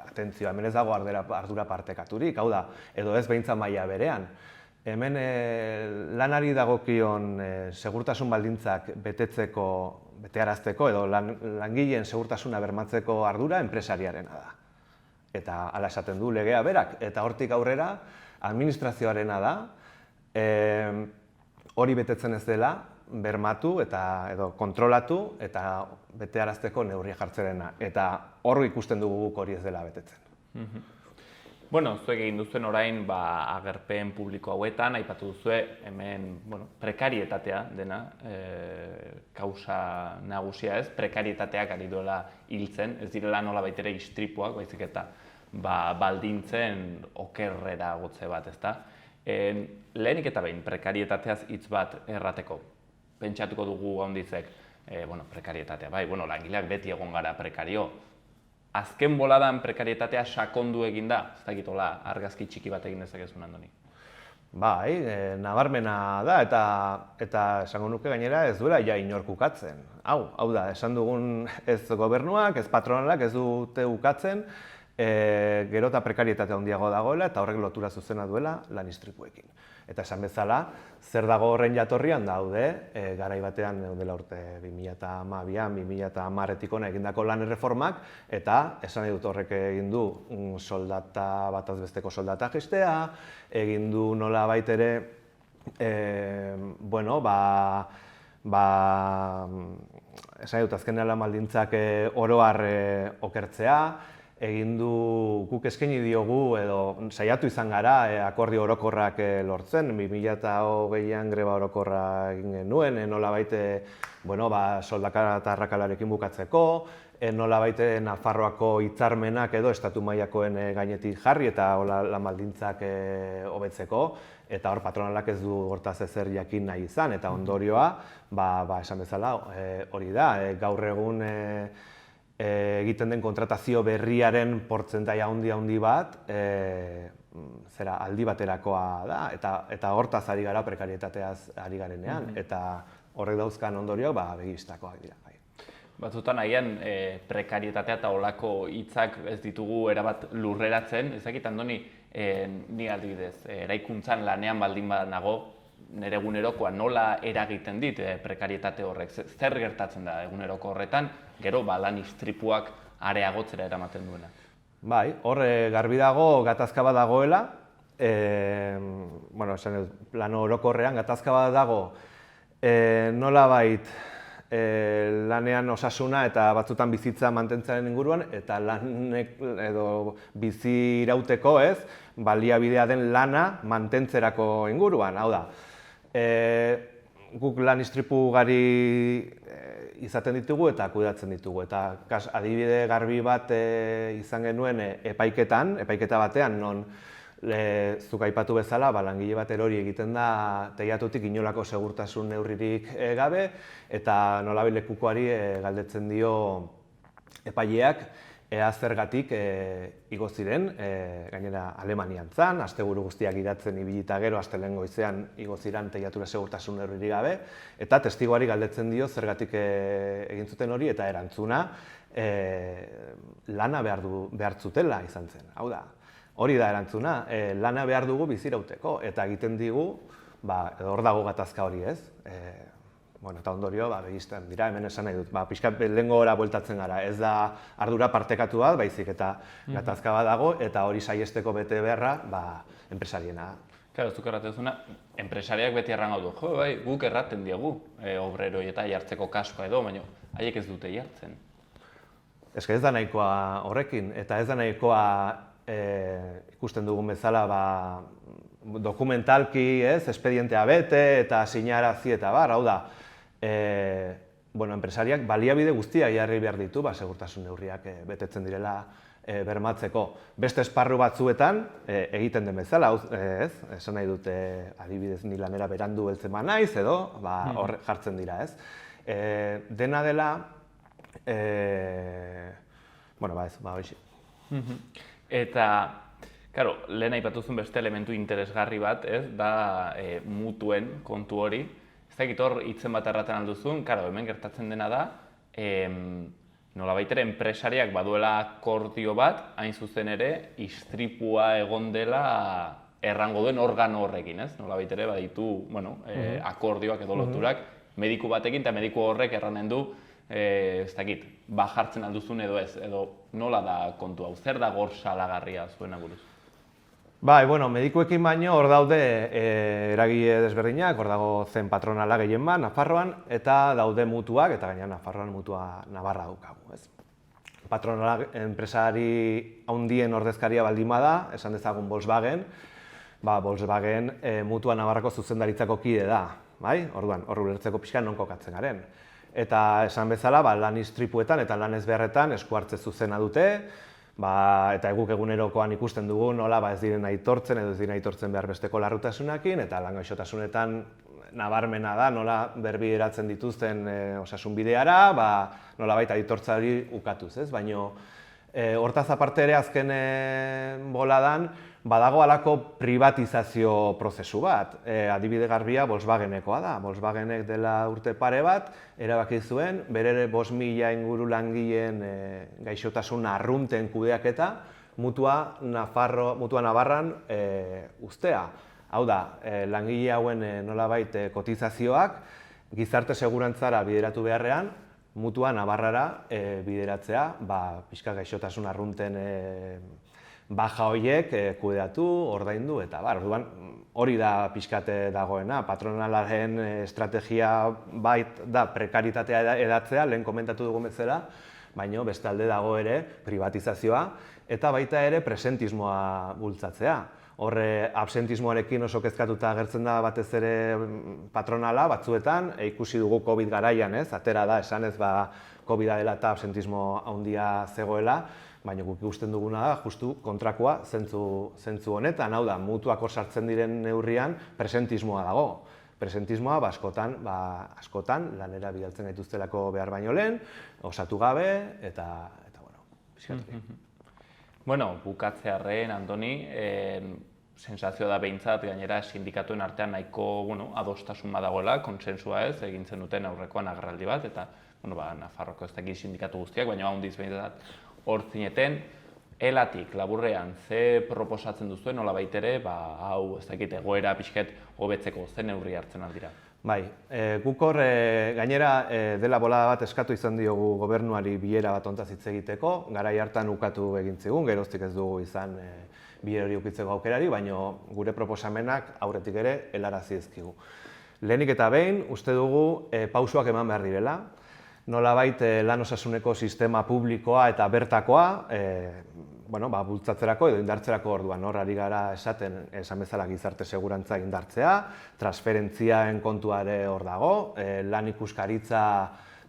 atentzioa. Hemen ez dago ardura partekaturik, hau da, edo ez behintzat maila berean. Hemen lanari dagokion segurtasun baldintzak betearazteko edo langileen segurtasuna bermatzeko ardura enpresariarena da. Eta hala esaten du legea berak, eta hortik aurrera administrazioarena da, hori betetzen ez dela, bermatu eta edo kontrolatu eta betearazteko neurria jartzerena. Eta hor ikusten dugu guk hori ez dela betetzen. Bueno, zuek egin duzuen orain agerpen publiko hauetan, aipatu duzue hemen prekarietatea dena, kausa nagusia ez, prekarietateak ari duela hiltzen, ez direla nolabait ere istripuak, baizik eta baldintzen okerrera gotze bat, ezta? Lehenik eta behin, prekarietateaz hitz bat errateko, pentsatuko dugu handizek, prekarietatea, bai, langileak beti egon gara prekario. Azken boladan prekarietatea sakondu egin da, ez dakitola argazki txiki bat egin dezakezun, Andoni? Bai, nabarmena da eta esango nuke gainera ez duela ja inork ukatzen. Hau da, esan dugun ez gobernuak, ez patronalak ez dute ukatzen, gero eta prekarietatea handiago dagoela eta horrek lotura zuzena duela lan istripuekin. Eta esan bezala, zer dago horren jatorrian daude, garai batean dela urte 2012an, 2010etik hona egindako lan erreformak, eta esan nahi dut horrek egin du soldata, bataz besteko soldata jaistea, egin du nolabait ere, esan nahi dut azkenean lan baldintzak oro har okertzea, egin du guk eskaini diogu edo saiatu izan gara akordio orokorrak lortzen. 2020an greba orokorra egin genuen, nolabait soldaketa eta arrakalarekin bukatzeko, nolabait Nafarroako hitzarmenak edo estatu mailakoen gainetik jarri eta lan baldintzak hobetzeko, eta hor patronalak ez du hortaz ezer jakin nahi izan, eta ondorioa, esan bezala, hori da, gaur egun egiten den kontratazio berriaren portzentaia handi bat, aldi baterakoa da, eta hortaz ari gara prekarietateaz ari garenean, eta horrek dauzkan ondorioak begibistakoak dira. Batzutan agian prekarietatea eta olako hitzak ez ditugu erabat lurreratzen, ezakit Andoni, ni adibidez, eraikuntzan lanean baldin badanago, nire egunerokoa nola eragiten dit prekarietate horrek, zer gertatzen da eguneroko horretan, gero lan istripuak areagotzera eramaten duena. Bai, hor garbi dago gatazka bat dagoela, plan orokorrean gatazka bat dago nolabait lanean osasuna eta batzutan bizitza mantentzearen inguruan, eta lanek edo bizi irauteko baliabidea den lana mantentzerako inguruan, hau da. Guk lan istripu ugari izaten ditugu eta kudeatzen ditugu. Eta adibide garbi bat izan genuen epaiketa batean, non zuk aipatu bezala, langile bat erori egiten da teilatutik inolako segurtasun neurririk gabe, eta nolabait lekukoari galdetzen dio epaileak ea zergatik igo ziren, gainera Alemanian zan, asteburu guztiak gidatzen ibilita gero, astelehen goizean igo ziren teilatura segurtasun neurririk gabe, eta testiguari galdetzen dio zergatik egin zuten hori, eta erantzuna lana behar zutela izan zen. Hau da, hori da erantzuna, lana behar dugu bizirauteko, eta egiten digu, hor dago gatazka hori ez. Eta ondorio, begizten dira, hemen esan nahi dut, pixkat lehengo gora bueltatzen gara, ez da ardura partekatu bat, baizik eta gatazka bat dago, eta hori saiesteko bete beharra, enpresariena. Claro, zuk erratezuna, enpresariak beti erran gaudu, guk erraten diegu, obreroi eta jartzeko kaskoa edo, baina haiek ez dute jartzen. Ez da nahikoa horrekin, eta ez da nahikoa ikusten dugun bezala, dokumentalki, espedientea bete eta sinarazi eta hau da, enpresariak baliabide guztiak jarri behar ditu, segurtasun neurriak betetzen direla bermatzeko. Beste esparru batzuetan egiten den bezala, esan nahi dute adibidez ni lanera berandu heltzen naiz edo hor jartzen dira, ez. Dena dela, hoxe. Eta, claro, lehen aipatuzun beste elementu interesgarri bat, da mutuen kontu hori. Ez dakit hor hitzen bat erraten alduzun, hemen gertatzen dena da, nolabait ere enpresariak baduela akordio bat, hain zuzen ere, istripua egon dela errango duen organo horrekin, ez? Nolabait ere baditu, akordioak edo loturak mediku batekin, eta mediku horrek erranen du, ez dakit, jartzen alduzun edo ez, edo nola da kontu hau, zer da gor salagarria zuena buruz? Bai, bueno, medikuekin baino hor daude eragile desberdinak, hor dago zen patronala gehien bat, Nafarroan, eta daude mutuak, eta gaina Nafarroan mutua Navarra daukagu, ez? Patronala enpresari handien ordezkaria baldin bada, esan dezagun Volkswagen, Volkswagen mutua Navarrako zuzendaritzako kide da, bai? Orduan, hor ulertzeko pixka non kokatzen garen. Eta esan bezala, lan istripuetan eta lan ezbeharretan esku hartze zuzena dute, eta guk egunerokoan ikusten dugu nola ez diren aitortzen edo ez diren aitortzen behar besteko larrutasunekin, eta lan gaixotasunetan nabarmena da nola berbideratzen dituzten osasun bideara, nola baita aitortza hori ukatuz, ez? Baina hortaz aparte ere azken boladan badago halako privatizazio prozesu bat. Adibide garbia Volkswagenekoa da. Volkswagenek dela urte pare bat, erabaki zuen, bere 5.000 inguru langileen gaixotasun arrunten kudeaketa mutua Navarran uztea. Hau da, langile hauen nolabait kotizazioak gizarte segurantzara bideratu beharrean, mutua Navarrara bideratzea, pixka gaixotasun arrunten baja horiek kudeatu, ordaindu eta orduan hori da pixkate dagoena. Patronalaren estrategia bait da prekaritatea edatzea, lehen komentatu dugun bezala, baina bestalde dago ere privatizazioa eta baita ere presentismoa bultzatzea. Horre absentismoarekin oso kezkatuta agertzen da batez ere patronala batzuetan, ikusi dugu COVID garaian, atera da esanez COVID-a dela eta absentismo handia zegoela, baina guk ikusten duguna da, justu kontrakoa zentzu honetan, hau da, mutuak hor sartzen diren neurrian presentismoa dago. Presentismoa askotan lanera bidaltzen gaituztelako behar baino lehen, osatu gabe eta pixkatu. Bueno, bukatzearren, Andoni, sensazioa da behintzat, gainera sindikatuen artean nahiko adostasun badagoela, konsensua ez, egintzen duten aurrekoan agerraldi bat, eta Nafarroko ez dakit sindikatu guztiak, baina handiz behintzat hor zineten, elatik, laburrean, ze proposatzen duzuen, nola baitere, hau ez dakit egoera pixket hobetzeko zen neurri hartzen aldira. Bai, guk hor gainera dela bolada bat eskatu izan diogu gobernuari bilera bat hontaz hitz egiteko, garai hartan ukatu egin zigun, geroztik ez dugu izan bilera hori ukitzeko aukerari, baina gure proposamenak aurretik ere helarazi ezkigu. Lehenik eta behin, uste dugu pausoak eman behar direla, nolabait lan osasuneko sistema publikoa eta bertakoa bultzatzerako edo indartzerako orduan. Hor ari gara esan bezala gizarte segurantza indartzea, transferentziaen kontua ere hor dago, lan ikuskaritza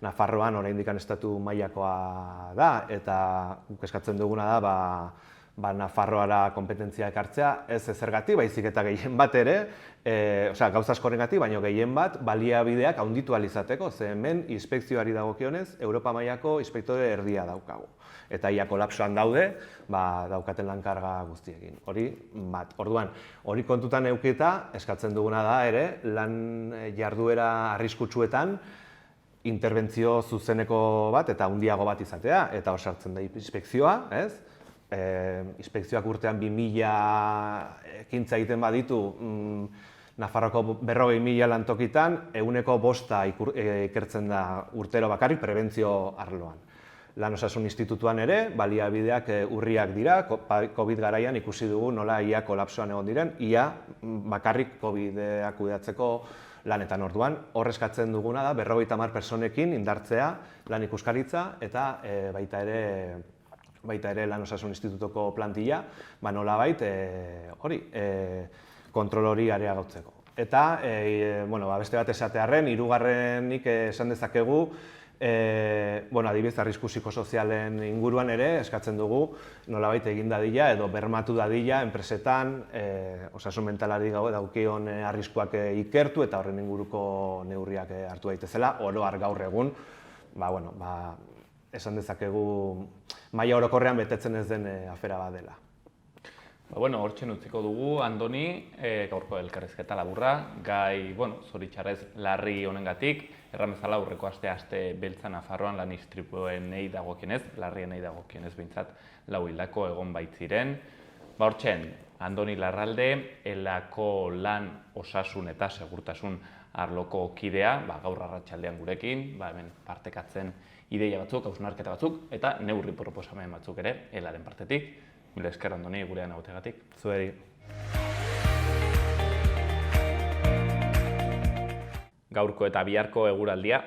Nafarroan oraindik estatu mailakoa da, eta guk eskatzen duguna da Nafarroara konpetentzia ekartzea, ez zergatik, baizik eta gehien bat ere, gauza askorengatik, baina gehien bat baliabideak handitu ahal izateko, ze hemen inspekzioari dagokionez, Europa mailako inspektore erdia daukagu. Eta ia kolapsoan daude, daukaten lankarga guztiekin. Hori bat. Orduan, hori kontutan edukita, eskatzen duguna da ere, lan jarduera arriskutsuetan, interbentzio zuzeneko bat eta handiago bat izatea, eta hor sartzen da inspekzioa, ez? Inspekzioak urtean 2.000 ekintza egiten baditu, Nafarroko 40.000 lantokitan, 5% ikertzen da urtero bakarrik prebentzio arloan. Lan Osasun Institutuan ere, baliabideak urriak dira, COVID garaian ikusi dugu nola ia kolapsoan egon diren, ia bakarrik COVID-a kudeatzeko lanetan orduan. Hor eskatzen duguna da, 50 personekin indartzea lan ikuskaritza eta baita ere Lan Osasun Institutuko plantilla, nolabait kontrol hori areagotzeko. Eta, beste bat esatearren, hirugarrenik esan dezakegu, adibidez, arrisku psikosozialen inguruan ere eskatzen dugu nolabait egin dadila edo bermatu dadila enpresetan osasun mentalari daukion arriskuak ikertu eta horren inguruko neurriak hartu daitezela, oro har gaur egun, esan dezakegu maila orokorrean betetzen ez den afera bat dela. Hortxe utziko dugu, Andoni, gaurko elkarrizketa laburra, gai, zoritxarrez larri honengatik, erramezala aurreko aste beltza Nafarroan lan istripuenei dagokienez, larrienei dagokienez behintzat, 4 hildako egon baitziren. Hortxen, Andoni Larralde, elako lan osasun eta segurtasun arloko kidea, gaur arratsaldean gurekin, hemen partekatzen ideia batzuk, hausnarketa batzuk, eta neurri proposamen batzuk ere, elaren partetik. Mila esker, Andoni, gurean egoteagatik. Zueri. gaurko eta biharko eguraldia.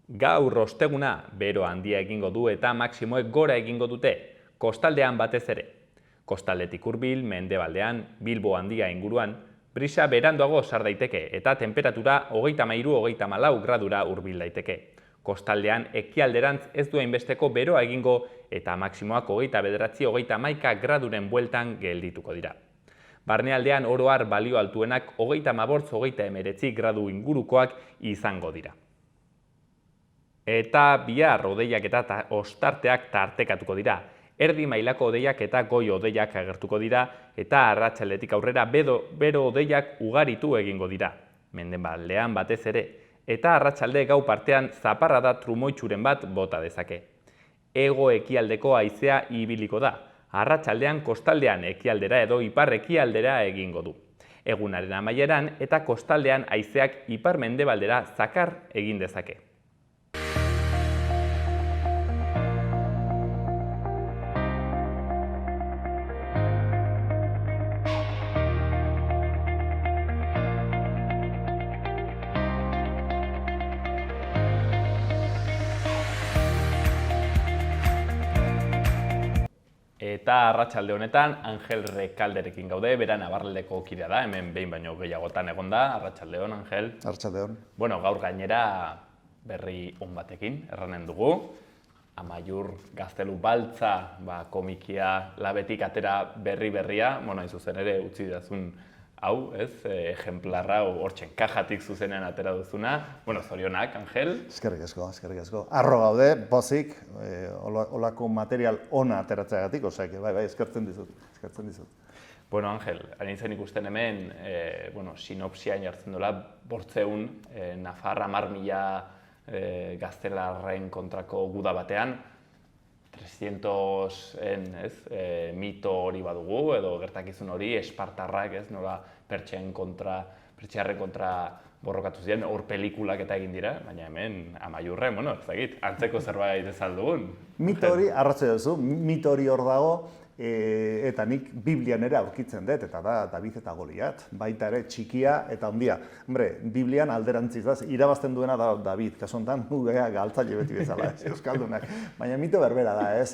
Gaur osteguna bero handia egingo du eta maximoek gora egingo dute, kostaldean batez ere. Kostaldetik hurbil, mendebaldean, Bilbo handia inguruan, brisa beranduago sar daiteke eta temperatura 33-34 gradura hurbil daiteke. Kostaldean ekialderantz ez du hainbesteko beroa egingo eta maximoak 29-31 graduren bueltan geldituko dira. Barnealdean oro har balio altuenak 38-39 gradu ingurukoak izango dira. Eta bihar hodeiak eta ostarteak tartekatuko dira. Erdi mailako hodeiak eta goi hodeiak agertuko dira eta arratsaldetik aurrera bero hodeiak ugaritu egingo dira. Mendebaldean batez ere. Eta arratsalde gau partean zaparrada trumoitsuren bat bota dezake. Hego ekialdeko haizea ibiliko da. Arratsaldean kostaldean ekialdera edo ipar ekialdera egingo du. Egunaren amaieran eta kostaldean haizeak ipar mendebaldera zakar egin dezake. Eta arratsalde honetan Angel Rekalderekin gaude, bera Nabarraldeko kidea da, hemen behin baino gehiagotan egon da. Arratsalde hon, Angel. Arratsalde hon. Bueno, gaur gainera berri on batekin erranen dugu. Amaiur Gaztelu Baltza, komikia labetik atera berria, hain zuzen ere utzi dazun hau, ejemplarra, hortxen kajatik zuzenean atera duzuna. Zorionak, Angel. Eskerrik asko. Arro gaude, pozik, olako material ona ateratzeagatik, bai, eskertzen dizut. Angel, hain zen ikusten hemen, sinopsian jartzen dola, 800 Nafarra 10.000 gaztelarren kontrako guda batean, 300-en mito hori badugu, edo gertakizun hori, espartarrak, nola pertsiarren kontra borrokatu ziren, hor pelikulak eta egin dira, baina hemen Amaiurre, antzeko zerbait ez aldugun. Mito hori, arratzea duzu, mito hori hor dago, eta nik Biblian ere aurkitzen dut, eta da David eta Goliat, baita ere txikia eta handia. Biblian alderantziz da, irabazten duena da David, kasu honetan galtzaile beti bezala, euskaldunak. Baina mito berbera da,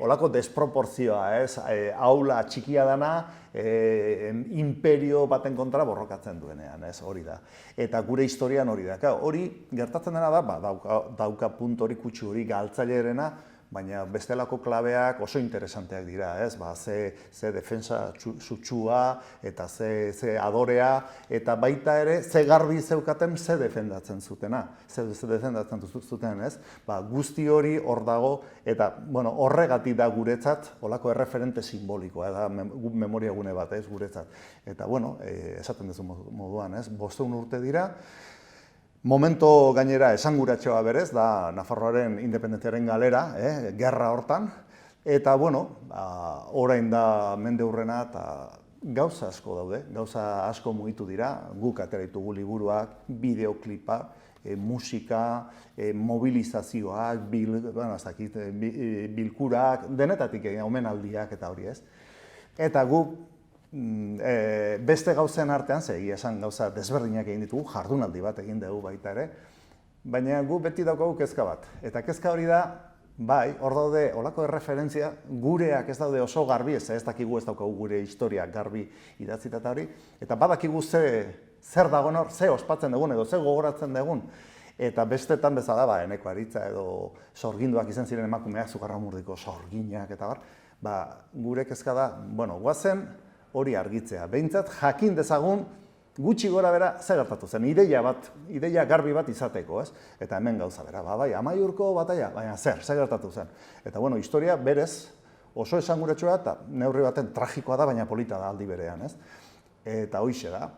olako desproporzioa, aula txikia dana, imperio baten kontra borrokatzen duenean, hori da. Eta gure historian hori da. Hori gertatzen dena da, dauka puntu hori kutsu hori galtzailerena, baina bestelako klabeak oso interesanteak dira, ze defensa sutsua eta ze adorea, eta baita ere ze garbi zeukaten ze defendatzen zutena, guzti hori hor dago, eta horregatik da guretzat olako erreferente simbolikoa, da memoria gune bat, guretzat. Eta esaten duzu moduan, 500 urte dira. Momento gainera esanguratxoa berez, da Nafarroaren independentziaren galera, gerra hortan, eta orain da mende hurrena eta gauza asko daude, gauza asko mugitu dira, guk atera ditugu liburuak, bideoklipa, musika, mobilizazioak, bilkurak, denetatik omenaldiak eta hori ez. Eta guk beste gauzen artean, egia esan gauza desberdinak egin ditugu, jardunaldi bat egin dugu baita ere, baina gu beti daukagu kezka bat. Eta kezka hori da, bai, hor daude, olako erreferentzia, gureak ez daude oso garbi, ez dakigu ez daukagu gure historia garbi idatzita eta hori, eta badakigu zer dagoen hor, ze ospatzen dugun edo ze gogoratzen dugun, eta bestetan bezala, Eneko Aritza edo sorginduak izan ziren emakumeak, Zugarramurdiko sorginak eta gure kezka da, guazen, hori argitzea. Behintzat, jakin dezagun gutxi gora bera zer gertatu zen, ideia garbi bat izateko, ez? Eta hemen gauza bera, Amaiurko bataia, baina zer gertatu zen. Eta historia berez oso esanguratsua eta neurri baten tragikoa da, baina polita da aldi berean, ez? Eta hoixe da,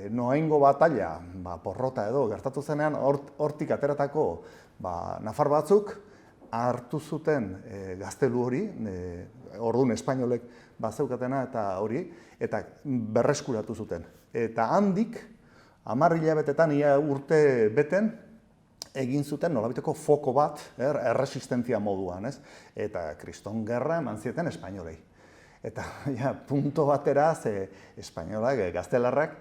Noaingo bataila, porrota edo gertatu zenean, hortik ateratako nafar batzuk hartu zuten gaztelu hori, orduan espainolek bazeukatena eta hori, eta berreskuratu zuten. Eta handik, 10 hilabetetan, ia urte beten, egin zuten nolabiteko foko bat, erresistentzia moduan, ez? Eta kriston gerra eman zieten espainolei. Eta punto batera, espainolak, gaztelarrak,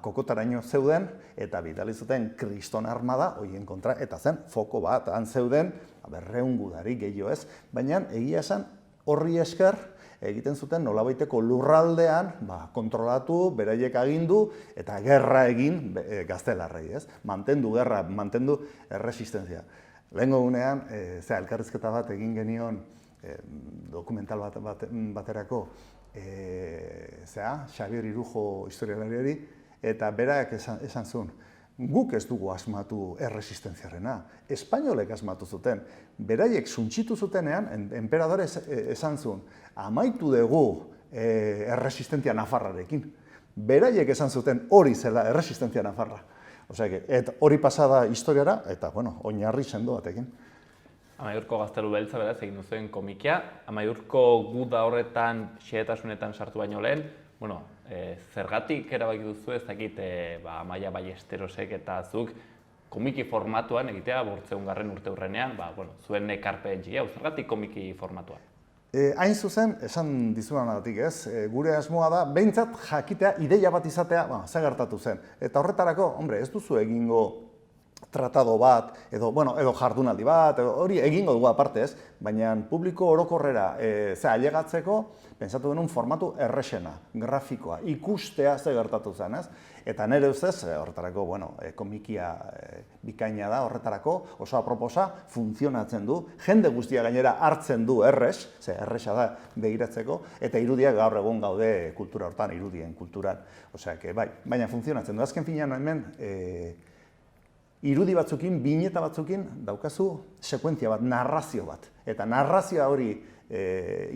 kokotaraino zeuden, eta bidali zuten kriston armada, horien kontra, eta zen foko bat, han zeuden, 200 gudari gehiago ez, baina egia esan horri esker, egiten zuten nolabaiteko lurraldean kontrolatu, beraiek agindu eta gerra egin gaztelarrei, ez? Mantendu gerra, mantendu erresistenzia. Lehengo gunean, elkarrizketa bat egin genion dokumental baterako Xabier Irujo historialariari, eta berak esan zuen, guk ez dugu asmatu erresistentziarena, espainolek asmatu zuten. Beraiek suntxitu zutenean, enperadore esan zuen, amaitu dugu erresistentzia nafarrarekin. Beraiek esan zuten hori zela erresistentzia nafarra. Hori pasada historiara, eta oinarri sendo batekin. Amaiurko Gaztelu Beltza beraz egin duzuen komikia. Amaiurko guda horretan, xehetasunetan sartu baino lehen, zergatik erabaki duzu ez dakit Amaia Ballesterosek eta zuk komiki formatuan egitea 500. urteurrenean, zuen ekarpen txiki hau, zergatik komiki formatuan? Hain zuzen, esan dizunagatik ez, gure asmoa da, behintzat jakitea, ideia bat izatea, ze gertatu zen. Eta horretarako, ez duzu egingo tratado bat, edo jardunaldi bat, hori egingo dugu aparte ez, baina publiko orokorrera ailegatzeko, pentsatu genuen formatu errexena, grafikoa, ikustea ze gertatu zen ez, eta nire ustez, horretarako, komikia bikaina da horretarako, oso aproposa, funtzionatzen du, jende guztia gainera hartzen du errexa da begiratzeko, eta irudiak gaur egun gaude kultura hortan, irudien kulturan, baina funtzionatzen du. Azken finean hemen, irudi batzukin, bineta batzukin, daukazu sekuentzia bat, narrazio bat. Eta narrazioa hori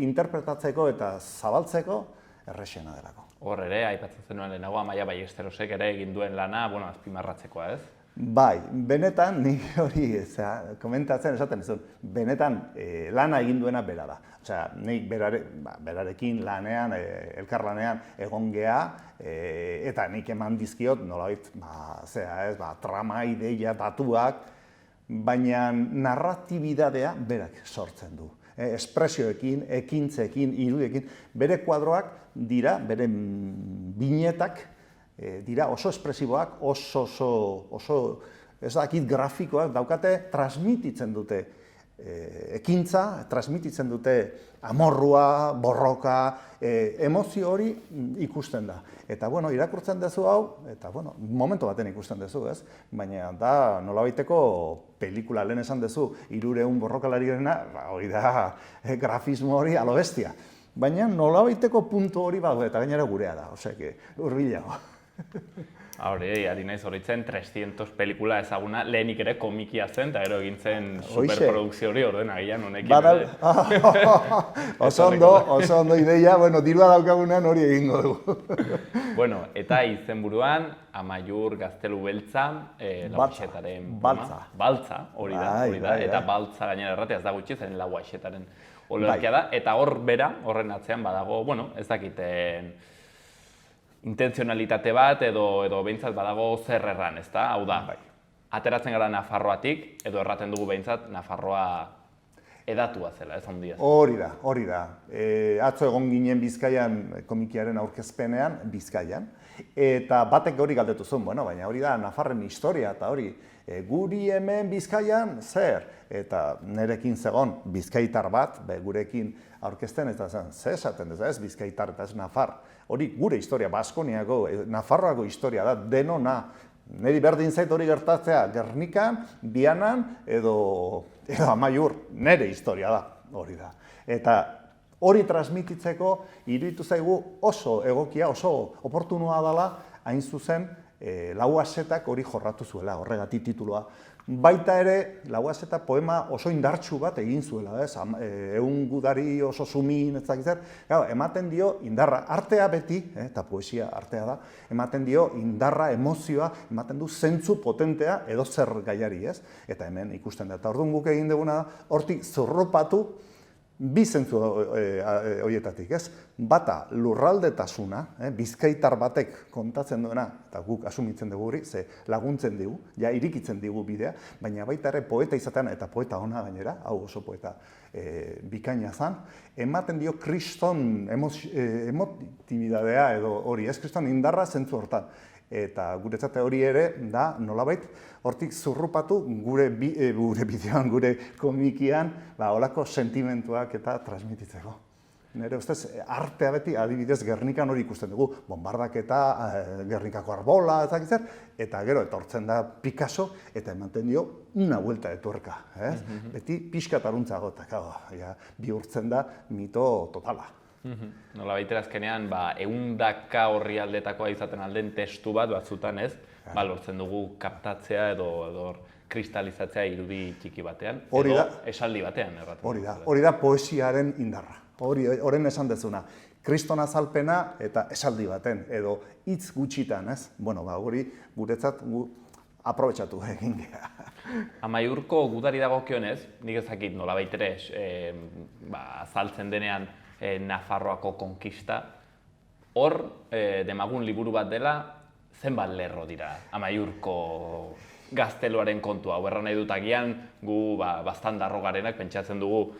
interpretatzeko eta zabaltzeko errexena delako. Hor ere, aipatzen zenuen lehenago, Amaia Ballesterosek ere egin duen lana, azpimarratzekoa ez? Bai, benetan, ni hori komentatzen esaten izan, benetan lana egin duena bera da. Nik berarekin lanean, elkarlanean egon gea, eta nik eman dizkiot, nolabait, trama, ideia, datuak, baina narratibidadea berak sortzen du. Espresioekin, ekintzekin, irudiekin, bere kuadroak dira, bere binetak, dira oso espresiboak, oso ez dakit grafikoak daukate, transmititzen dute ekintza, transmititzen dute amorrua, borroka, emozio hori ikusten da. Eta, irakurtzen duzu hau, eta, momentu baten ikusten duzu, ez? Baina da, nolabaiteko pelikula lehen esan duzu, 300 borrokalarierena, hori da, grafismo hori alo bestia. Baina nolabaiteko puntu hori badu, eta gainera gurea da, hurbilago. Hori, ari naiz horitzen 300 pelikula ezaguna, lehenik ere komikia zen, eta gero egin zen superprodukzio hori ordena agian honekin. Oso ondo ideia, dirua daukagunean hori egingo dugu. Eta izenburuan, Amaiur Gaztelu Beltza, lauaxetaren... Baltza, hori da, eta baltza gainera erratea ez da gutxi, zen lauaxetaren olerkia da, eta hor bera, horren atzean badago, ez dakiten intenzionalitate bat edo behintzat badago zer erran, ezta? Hau da, ateratzen gara Nafarroatik, edo erraten dugu behintzat Nafarroa edatua zela, ez handia. Hori da. Atzo egon ginen Bizkaian komikiaren aurkezpenean, Bizkaian, eta batek hori galdetu zuen, baina hori da Nafarren historia, eta hori, guri hemen Bizkaian, zer? Eta nerekin zegon bizkaitar bat, gurekin aurkezten, eta zer esaten ez, bizkaitar eta ez Nafar. Hori gure historia, Baskoniako, Nafarroako historia da, denona. Neri berdin zait hori gertatzea, Gernikan, Bianan edo Amaiur, nere historia da, hori da. Eta hori transmititzeko iruditu zaigu oso egokia, oso oportunua dela, hain zuzen, Lauaxetak hori jorratu zuela, horregatik titulua. Baita ere, Lauaxeta poema oso indartsu bat egin zuela, ehun gudari oso sumin, ez dakit zer, ematen dio indarra, artea beti, eta poesia artea da, ematen dio indarra, emozioa, ematen du zentzu potentea edo zer gaiari, ez? Eta hemen ikusten da, eta orduan guk egin duguna da, hortik zorropatu, bi zentzu horietatik, ez? Bata lurraldetasuna, bizkaitar batek kontatzen duena, eta guk asumitzen dugu hori, ze laguntzen digu, ja irikitzen digu bidea, baina baita ere poeta izatean, eta poeta ona gainera, hau oso poeta bikaina zan, ematen dio kriston emotibidadea edo hori, ez kriston indarra zentzu hortan. Eta guretzat hori ere da nolabait hortik zurrupatu gure bideoan, gure komikian, holako sentimentuak eta transmititzeko. Nire ustez, artea beti, adibidez, Gernikan hori ikusten dugu, bombardaketa, Gernikako arbola, eta gero etortzen da Picasso, eta ematen dio una vuelta de tuerka. Beti pixkat aruntzago, eta bihurtzen da mito totala. Nola baitera azkenean, eundaka horri aldetakoa izaten alden testu batzutan ez, lortzen dugu kaptatzea edo kristalizatzea irudi txiki batean, edo esaldi batean. Hori da poesiaren indarra. Horren esan dezuna, kriston azalpena eta esaldi baten, edo hitz gutxitan, ez? Hori guretzat aprobetxatu egin gara. Amaiurko gudari dagokionez, nik ezakit nola baitere azaltzen denean Nafarroako konkista, hor demagun liburu bat dela, zenbat lerro dira Amaiurko gazteluaren kontua. Erran nahi dut agian gu bastandarro garenak pentsatzen dugu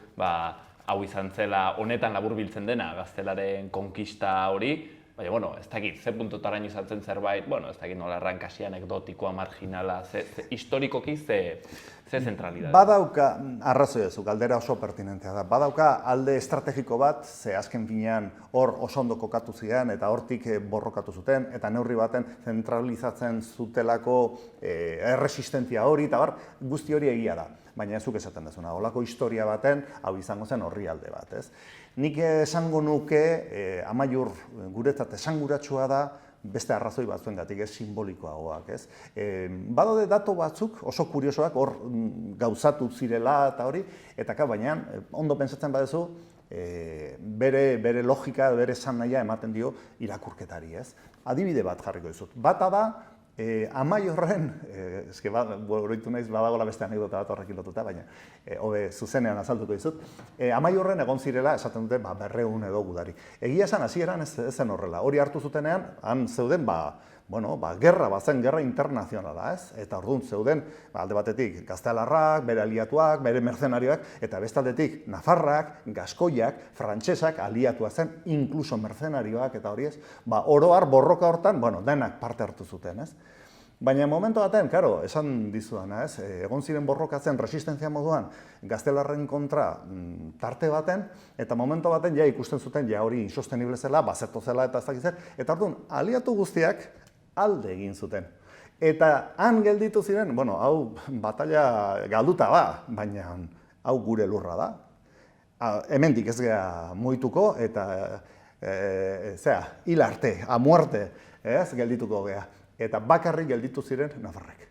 hau izan zela honetan laburbiltzen dena gaztelaren konkista hori, baina, ez dakit, ze puntotaraino izatzen zerbait, ez dakit nola errankasi anekdotikoa, marginala, historikoki ze zentralidade. Badauka, arrazoi ez, galdera oso pertinentea da, badauka alde estrategiko bat, ze azken finean hor oso ondo kokatu ziren eta hortik borrokatu zuten, eta neurri baten zentralizatzen zutelako erresistentzia hori, eta guzti hori egia da. Baina ezuk esaten dezuna, holako historia baten, hau izango zen horri alde bat, ez? Nik esango nuke, Amaiur guretzat esanguratsua da, beste arrazoi batzuengatik, ez simbolikoagoak, ez? Badaude datu batzuk, oso kuriosoak, hor gauzatu zirela eta hori, eta baina ondo pentsatzen baduzu, bere logika, bere esanahia ematen dio irakurketari, ez? Adibide bat jarriko dizut. Bata da, Amaiurren, oroitu naiz badagoela beste anekdota bat horrekin lotuta, baina hobe zuzenean azalduko dizut. Amaiurren egon zirela, esaten dute, 200 edo gudari. Egia esan, hasieran ez zen horrela. Hori hartu zutenean, han zeuden, gerra bazen, gerra internazionala, ez? Eta orduan zeuden, alde batetik, gaztelarrak, bere aliatuak, bere mercenarioak, eta bestaldetik, nafarrak, gaskoiak, frantsesak aliatua zen, inkluso mercenarioak, eta hori ez, oroar borroka hortan, denak parte hartu zuten, ez? Baina momentu baten, esan dizudana, ez? Egon ziren borrokatzen resistentzia moduan gaztelarren kontra tarte baten, eta momentu baten ja ikusten zuten, ja hori insostenible zela, bazeto zela eta ez dakitzen, eta orduan, aliatu guztiak alde egin zuten. Eta han gelditu ziren, hau batalla galduta da, baina hau gure lurra da. Hemendik ez gara muituko eta hil arte, a muerte, ez geldituko gea. Eta bakarrik gelditu ziren nafarrek.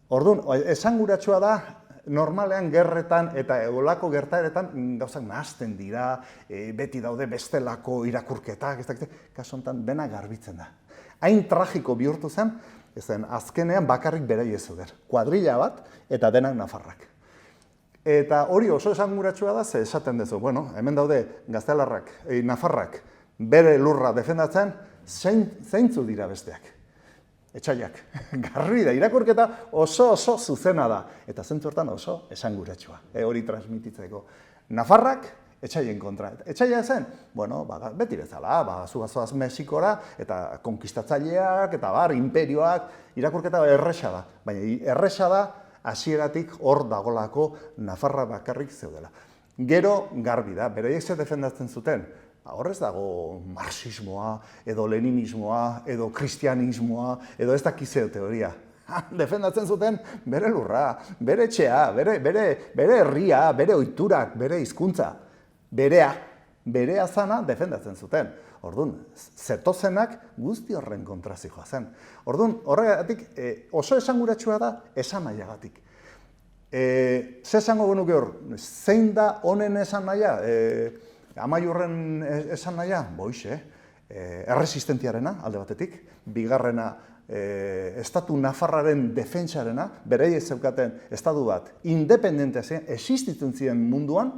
Orduan, esanguratsua da, normalean gerretan eta olako gertaeretan gauzak nahasten dira, beti daude bestelako irakurketak, kasu honetan dena garbitzen da. Hain tragiko bihurtu zen, azkenean bakarrik beraiek zeuden. Kuadrilla bat eta denak nafarrak. Eta hori oso esanguratsua da, ze esaten duzu, hemen daude gaztelarrak, nafarrak, bere lurra defendatzen, zeintzu dira besteak. Etxaiak, garbi da, irakurketa oso zuzena da. Eta zentzu hortan oso esanguratsua, hori transmititzeko. Nafarrak, etxaien kontra. Etxaia zen, beti bezala, zuazoaz Mexikora, eta konkistatzaileak, eta imperioak, irakurketa erresa da. Baina erresa da, hasieratik hor dagolako Nafarra bakarrik zeudela. Gero, garbi da, beraiek ze defendatzen zuten, horrez dago marxismoa, edo leninismoa, edo kristianismoa, edo ez dakizeo teoria. Defendatzen zuten bere lurra, bere etxea, bere herria, bere ohiturak, bere hizkuntza, berea zana defendatzen zuten. Orduan, zetozenak guzti horren kontra zijoa zen. Orduan, horregatik oso esanguratsua da esanahaiagatik. Ze esango genuke hor, zein da honen esanahia? Amaiurren esan nahia, erresistentziarena alde batetik, bigarrena estatu nafarraren defentsarena, beraiek zeukaten estatu bat independentea zen, existitzen ziren munduan,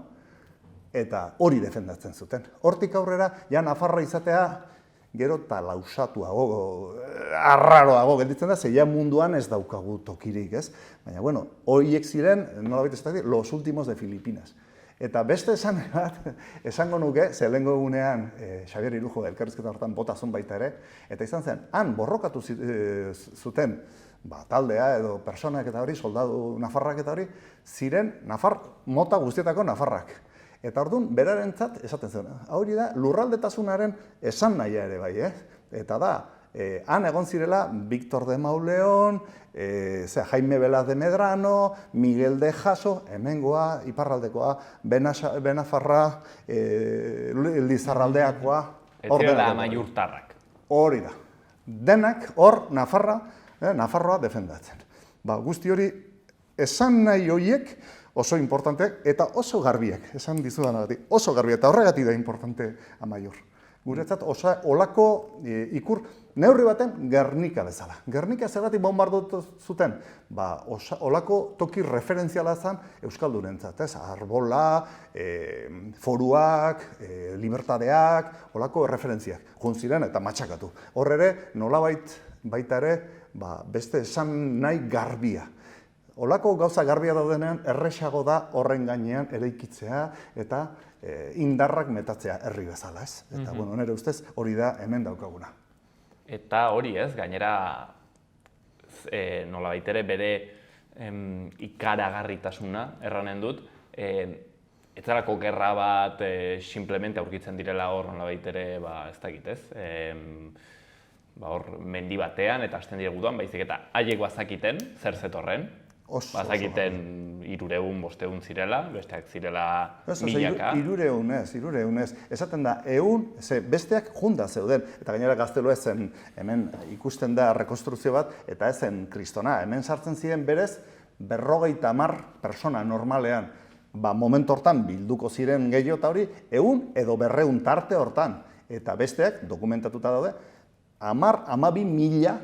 eta hori defendatzen zuten. Hortik aurrera, ja Nafarra izatea, gero eta lausatuago, arraroago gelditzen da, zeia munduan ez daukagu tokirik, ez? Baina, horiek ziren, nolabait ez dakit, los últimos de Filipinas. Eta beste esan bat, esango nuke, ze lehengo egunean Xabier Irujo elkarrizketa horretan botazun baita ere, eta izan zen, han borrokatu zuten taldea edo personak eta hori, soldadu nafarrak eta hori, ziren mota guztietako nafarrak. Eta orduan, berarentzat esaten zen, hori da lurraldetasunaren esan nahia ere bai, eta da, han egon zirela Víctor de Mauleón, Jaime Velaz de Medrano, Miguel de Jaso, hemengoa, iparraldekoa, Benafarra, Lizarraldeakoa. Ez zirela amaiurtarrak. Hori da. Denak hor Nafarroa defendatzen. Guzti hori esan nahi horiek oso importante eta oso garbiak, esan dizudanagatik, oso garbiak, eta horregatik da importante Amaiur. Guretzat, olako ikur, neurri baten Gernika bezala. Gernika zergatik bombardatu zuten? Olako toki referentziala zen Euskaldurentzat, Arbola, Foruak, Libertadeak, olako referentziak. Joan ziren eta matxakatu. Hor ere, nolabait baita ere, beste esan nahi garbia. Olako gauza garbia daudenean, erresago da horren gainean eraikitzea eta indarrak metatzea herri bezala, ez? Eta, nire ustez, hori da hemen daukaguna. Eta hori ez, gainera, nolabait ere bere ikaragarritasuna erranen dut, ez zarako gerra bat simplemente aurkitzen direla hor nolabait ere, ez dakit ez, hor mendi batean eta hasten dire guduan, baizik eta haiek bazakiten, zer zetorren, bazakiten 300-500 zirela, besteak zirela milaka. 300 ez. Esaten da, besteak junda zeuden, eta gainera gaztelua zen, hemen ikusten da rekonstruzio bat, eta ez zen kristona. Hemen sartzen ziren berez, 50 persona normalean, momentu hortan bilduko ziren gehiago eta hori, 100 edo 200 tarte hortan. Eta besteak, dokumentatuta daude, 12.000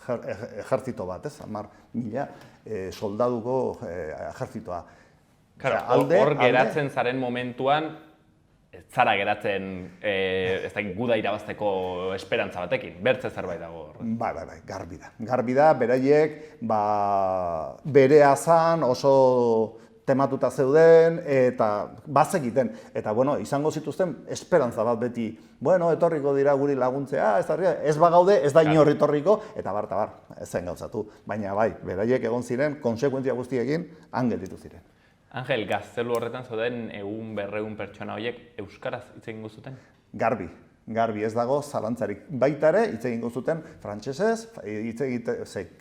ejertzito bat, 10.000 soldaduko ejertzitoa. Hor geratzen zaren momentuan, ez zara geratzen guda irabazteko esperantza batekin, bertze zerbait dago hor. Bai, garbi da, beraiek bere azan oso tematuta zeuden eta bazekiten. Eta, izango zituzten esperantza bat beti, etorriko dira guri laguntzea, ez bagaude, ez da inor etorriko, eta bar, ez zen gauzatu. Baina bai, beraiek egon ziren, konsekuentzia guztiekin, han gelditu ziren. Angel, gaztelu horretan zauden 100-200 pertsona horiek euskaraz hitz egingo zuten? Garbi ez dago zalantzarik. Baita ere, hitz egingo zuten frantsesez,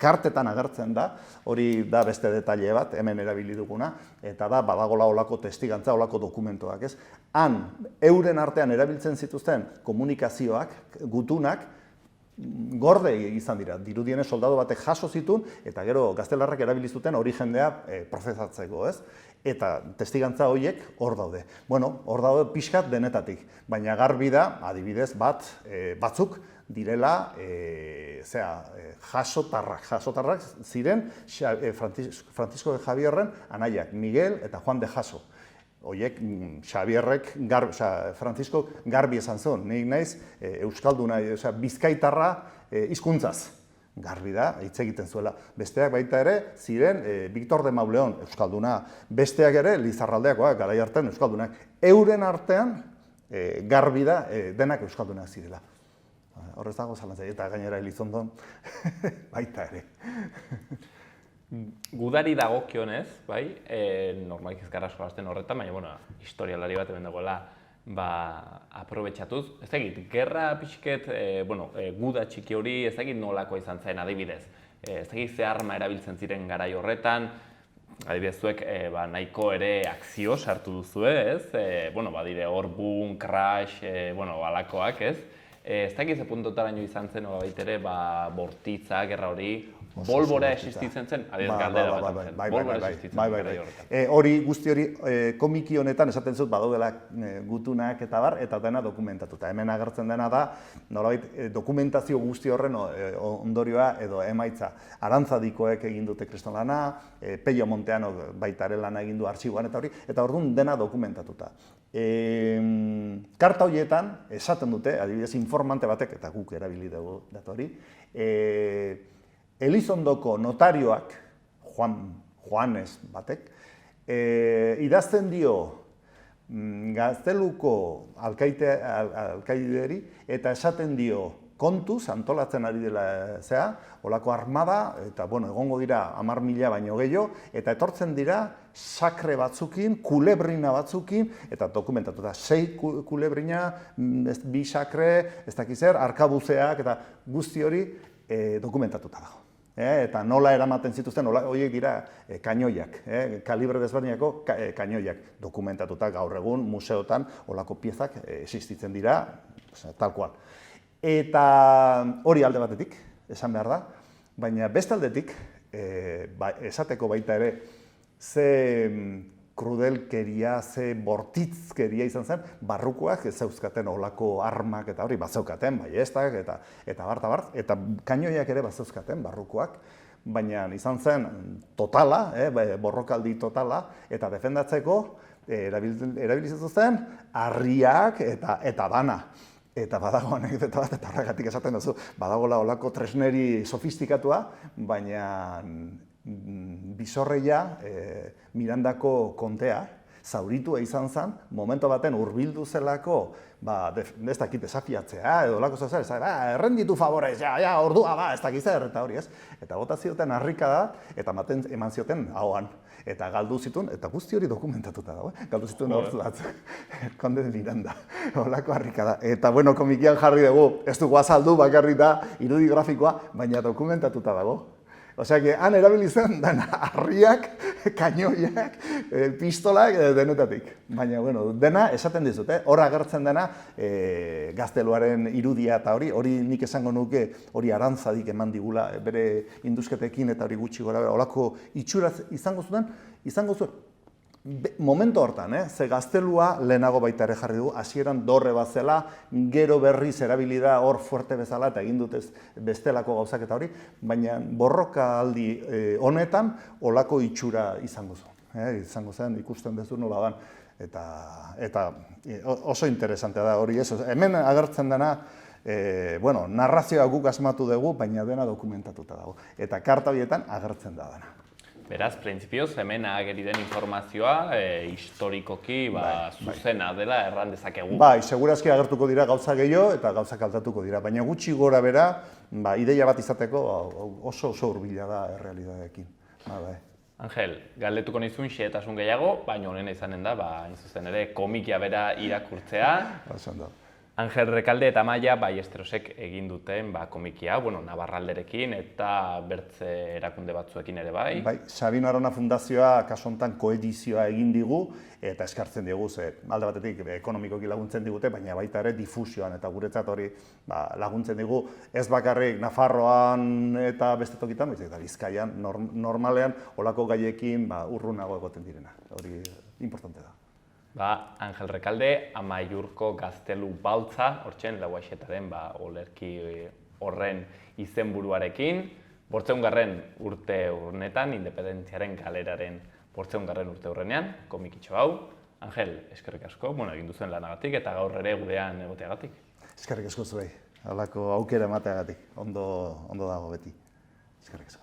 kartetan agertzen da, hori da beste detaile bat, hemen erabili duguna, eta da, badagola olako testigantza, olako dokumentoak, ez? Han, euren artean erabiltzen zituzten komunikazioak, gutunak, gorde izan dira, dirudienez soldadu batek jaso zituen, eta gero gaztelarrak erabili zuten hori jendea prozesatzeko, ez? Eta testigantza horiek hor daude. Hor daude pixkat denetatik, baina garbi da, adibidez, batzuk direla jasotarrak ziren Francisco de Javierren anaiak, Miguel eta Juan de Jaso. Horiek, Xabierrek, Francisco garbi esan zuen, nik naiz euskalduna, bizkaitarra hizkuntzaz. Garbi da, hitz egiten zuela. Besteak baita ere, ziren Víctor de Mauleón, euskalduna. Besteak ere, Lizarraldeakoak, garai hartan euskaldunak. Euren artean, garbi da, denak euskaldunak zirela. Horrez dago zalantzai, eta gainera Elizondon, baita ere. Gudari dagokionez, bai, normalik ez gara solasten horretan, baina, historialari bat hemen dagoela, aprobetxatuz. Ez dakit, gerra pixket, guda txiki hori ez dakit nolakoa izan zen adibidez. Ez dakit ze arma erabiltzen ziren garai horretan, adibidez zuek nahiko ere akzio sartu duzue, ez? Badire Orbun, Crash, alakoak, ez? Ez dakit ze puntotaraino izan zen nolabait ere, bortitza, gerra hori, bolbora existitzen zen, adibidez galdera bat zen, bolbora existitzen zen garai horretan. Hori, guzti hori, komiki honetan esaten zut badaudela gutunak eta bar, eta dena dokumentatuta. Hemen agertzen dena da, nolabait, dokumentazio guzti horren ondorioa edo emaitza. Arantzadikoek egin dute kristonlana, Pello Monteano baita ere lana egin du artxiboan eta hori, eta orduan dena dokumentatuta. Karta horietan, esaten dute, adibidez informante batek, eta guk erabili dugu data hori, Elizondoko notarioak, Juanes batek, idazten dio Gazteluko alkaideri eta esaten dio kontuz, antolatzen ari dela zea, olako armada, eta egongo dira 10.000 baino gehiago, eta etortzen dira sakre batzukin, kulebrina batzukin, eta dokumentatuta 6 kulebrina, 2 sakre, ez dakiz zer, arkabuzeak, eta guzti hori dokumentatuta dago. Eta nola eramaten zituzten, horiek dira kainoiak, kalibre desberdinako kainoiak dokumentatuta gaur egun museotan olako piezak existitzen dira, tal cual. Eta hori alde batetik, esan behar da, baina beste aldetik, esateko baita ere, ze krudelkeria, ze bortitzkeria izan zen, barrukoak ez zeuzkaten olako armak eta hori bazeukaten, baiestak eta bar, eta kainoiak ere bazeuzkaten barrukoak, baina izan zen totala, borrokaldi totala, eta defendatzeko erabilizatu zen harriak eta dana. Eta badago anekdota bat, eta horregatik esaten duzu, badagoela olako tresneri sofistikatua, baina Bizorreia, Mirandako kontea, zauritua izan zen, momento baten hurbildu zelako, ez dakit desafiatzea, edo lako zozer, errenditu favorez, ordua ez dakit zer, eta hori ez. Eta bota zioten harrikada, eta eman zioten ahoan. Eta galdu zituen, eta guzti hori dokumentatuta dago, galdu zituen hortzu batzuk, Konde de Miranda, holako harrikada. Eta komikian jarri dugu, ez dugu azaldu bakarrik da irudi grafikoa, baina dokumentatuta dago. Osea, han erabilizen dena harriak, kainoiak, pistolak, denetatik. Baina, dena esaten dizut, hor agertzen dena gazteluaren irudia eta hori nik esango nuke hori arantzadik eman digula bere indusketekin eta hori gutxi gora, horako itxuraz izango zuen, momentu hortan, ze gaztelua lehenago baita ere jarri du, hasieran dorre bat zela, gero berriz erabili da hor fuerte bezala eta egin dutez bestelako gauzak eta hori, baina borroka aldi honetan olako itxura izango zuen. Izango zen, ikusten duzu nola ban, eta oso interesantea da hori ez. Hemen agertzen dena, narrazioa guk asmatu dugu, baina dena dokumentatuta dago. Eta karta horietan agertzen da dena. Beraz, printzipioz, hemen ageri den informazioa historikoki zuzena dela erran dezakegu. Bai, segurazki agertuko dira gauza gehiago eta gauzak aldatuko dira, baina gutxi gora bera, ideia bat izateko oso hurbila da errealitateekin. Angel, galdetuko nizun xehetasun gehiago, baina honena izanen da, hain zuzen ere, komikia bera irakurtzea. Angel Rekalde eta Amaia Ballesterosek egin duten komikia, Navarralderekin eta bertze erakunde batzuekin ere bai. Bai, Sabino Arana Fundazioa kasu honetan koedizioa egin digu eta eskartzen digu, alde batetik ekonomikoki laguntzen digute, baina baita ere difusioan eta guretzat hori laguntzen digu ez bakarrik Nafarroan eta beste tokitan, baizik eta Bizkaian normalean olako gaiekin urrunago egoten direna, hori importante da. Angel Rekalde, Amaiurko Gaztelu Baltza, hortzen Lauaxetaren olerki horren izenburuarekin, 800. urte urnetan, Independentziaren galeraren 800. urte urrenean, komikitxo hau. Angel, eskerrik asko, egin duzen lanagatik eta gaur ere gurean egoteagatik. Eskerrik asko zuei, halako aukera emateagatik, ondo dago beti. Eskerrik asko.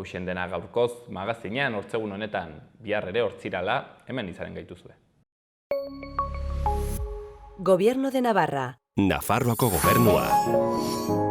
Hauxen dena gaurkoz magazinean, ortzegun honetan, bihar ere hortzirala, hemen izanen gaituzue. Gobierno de Navarra. Nafarroako gobernua.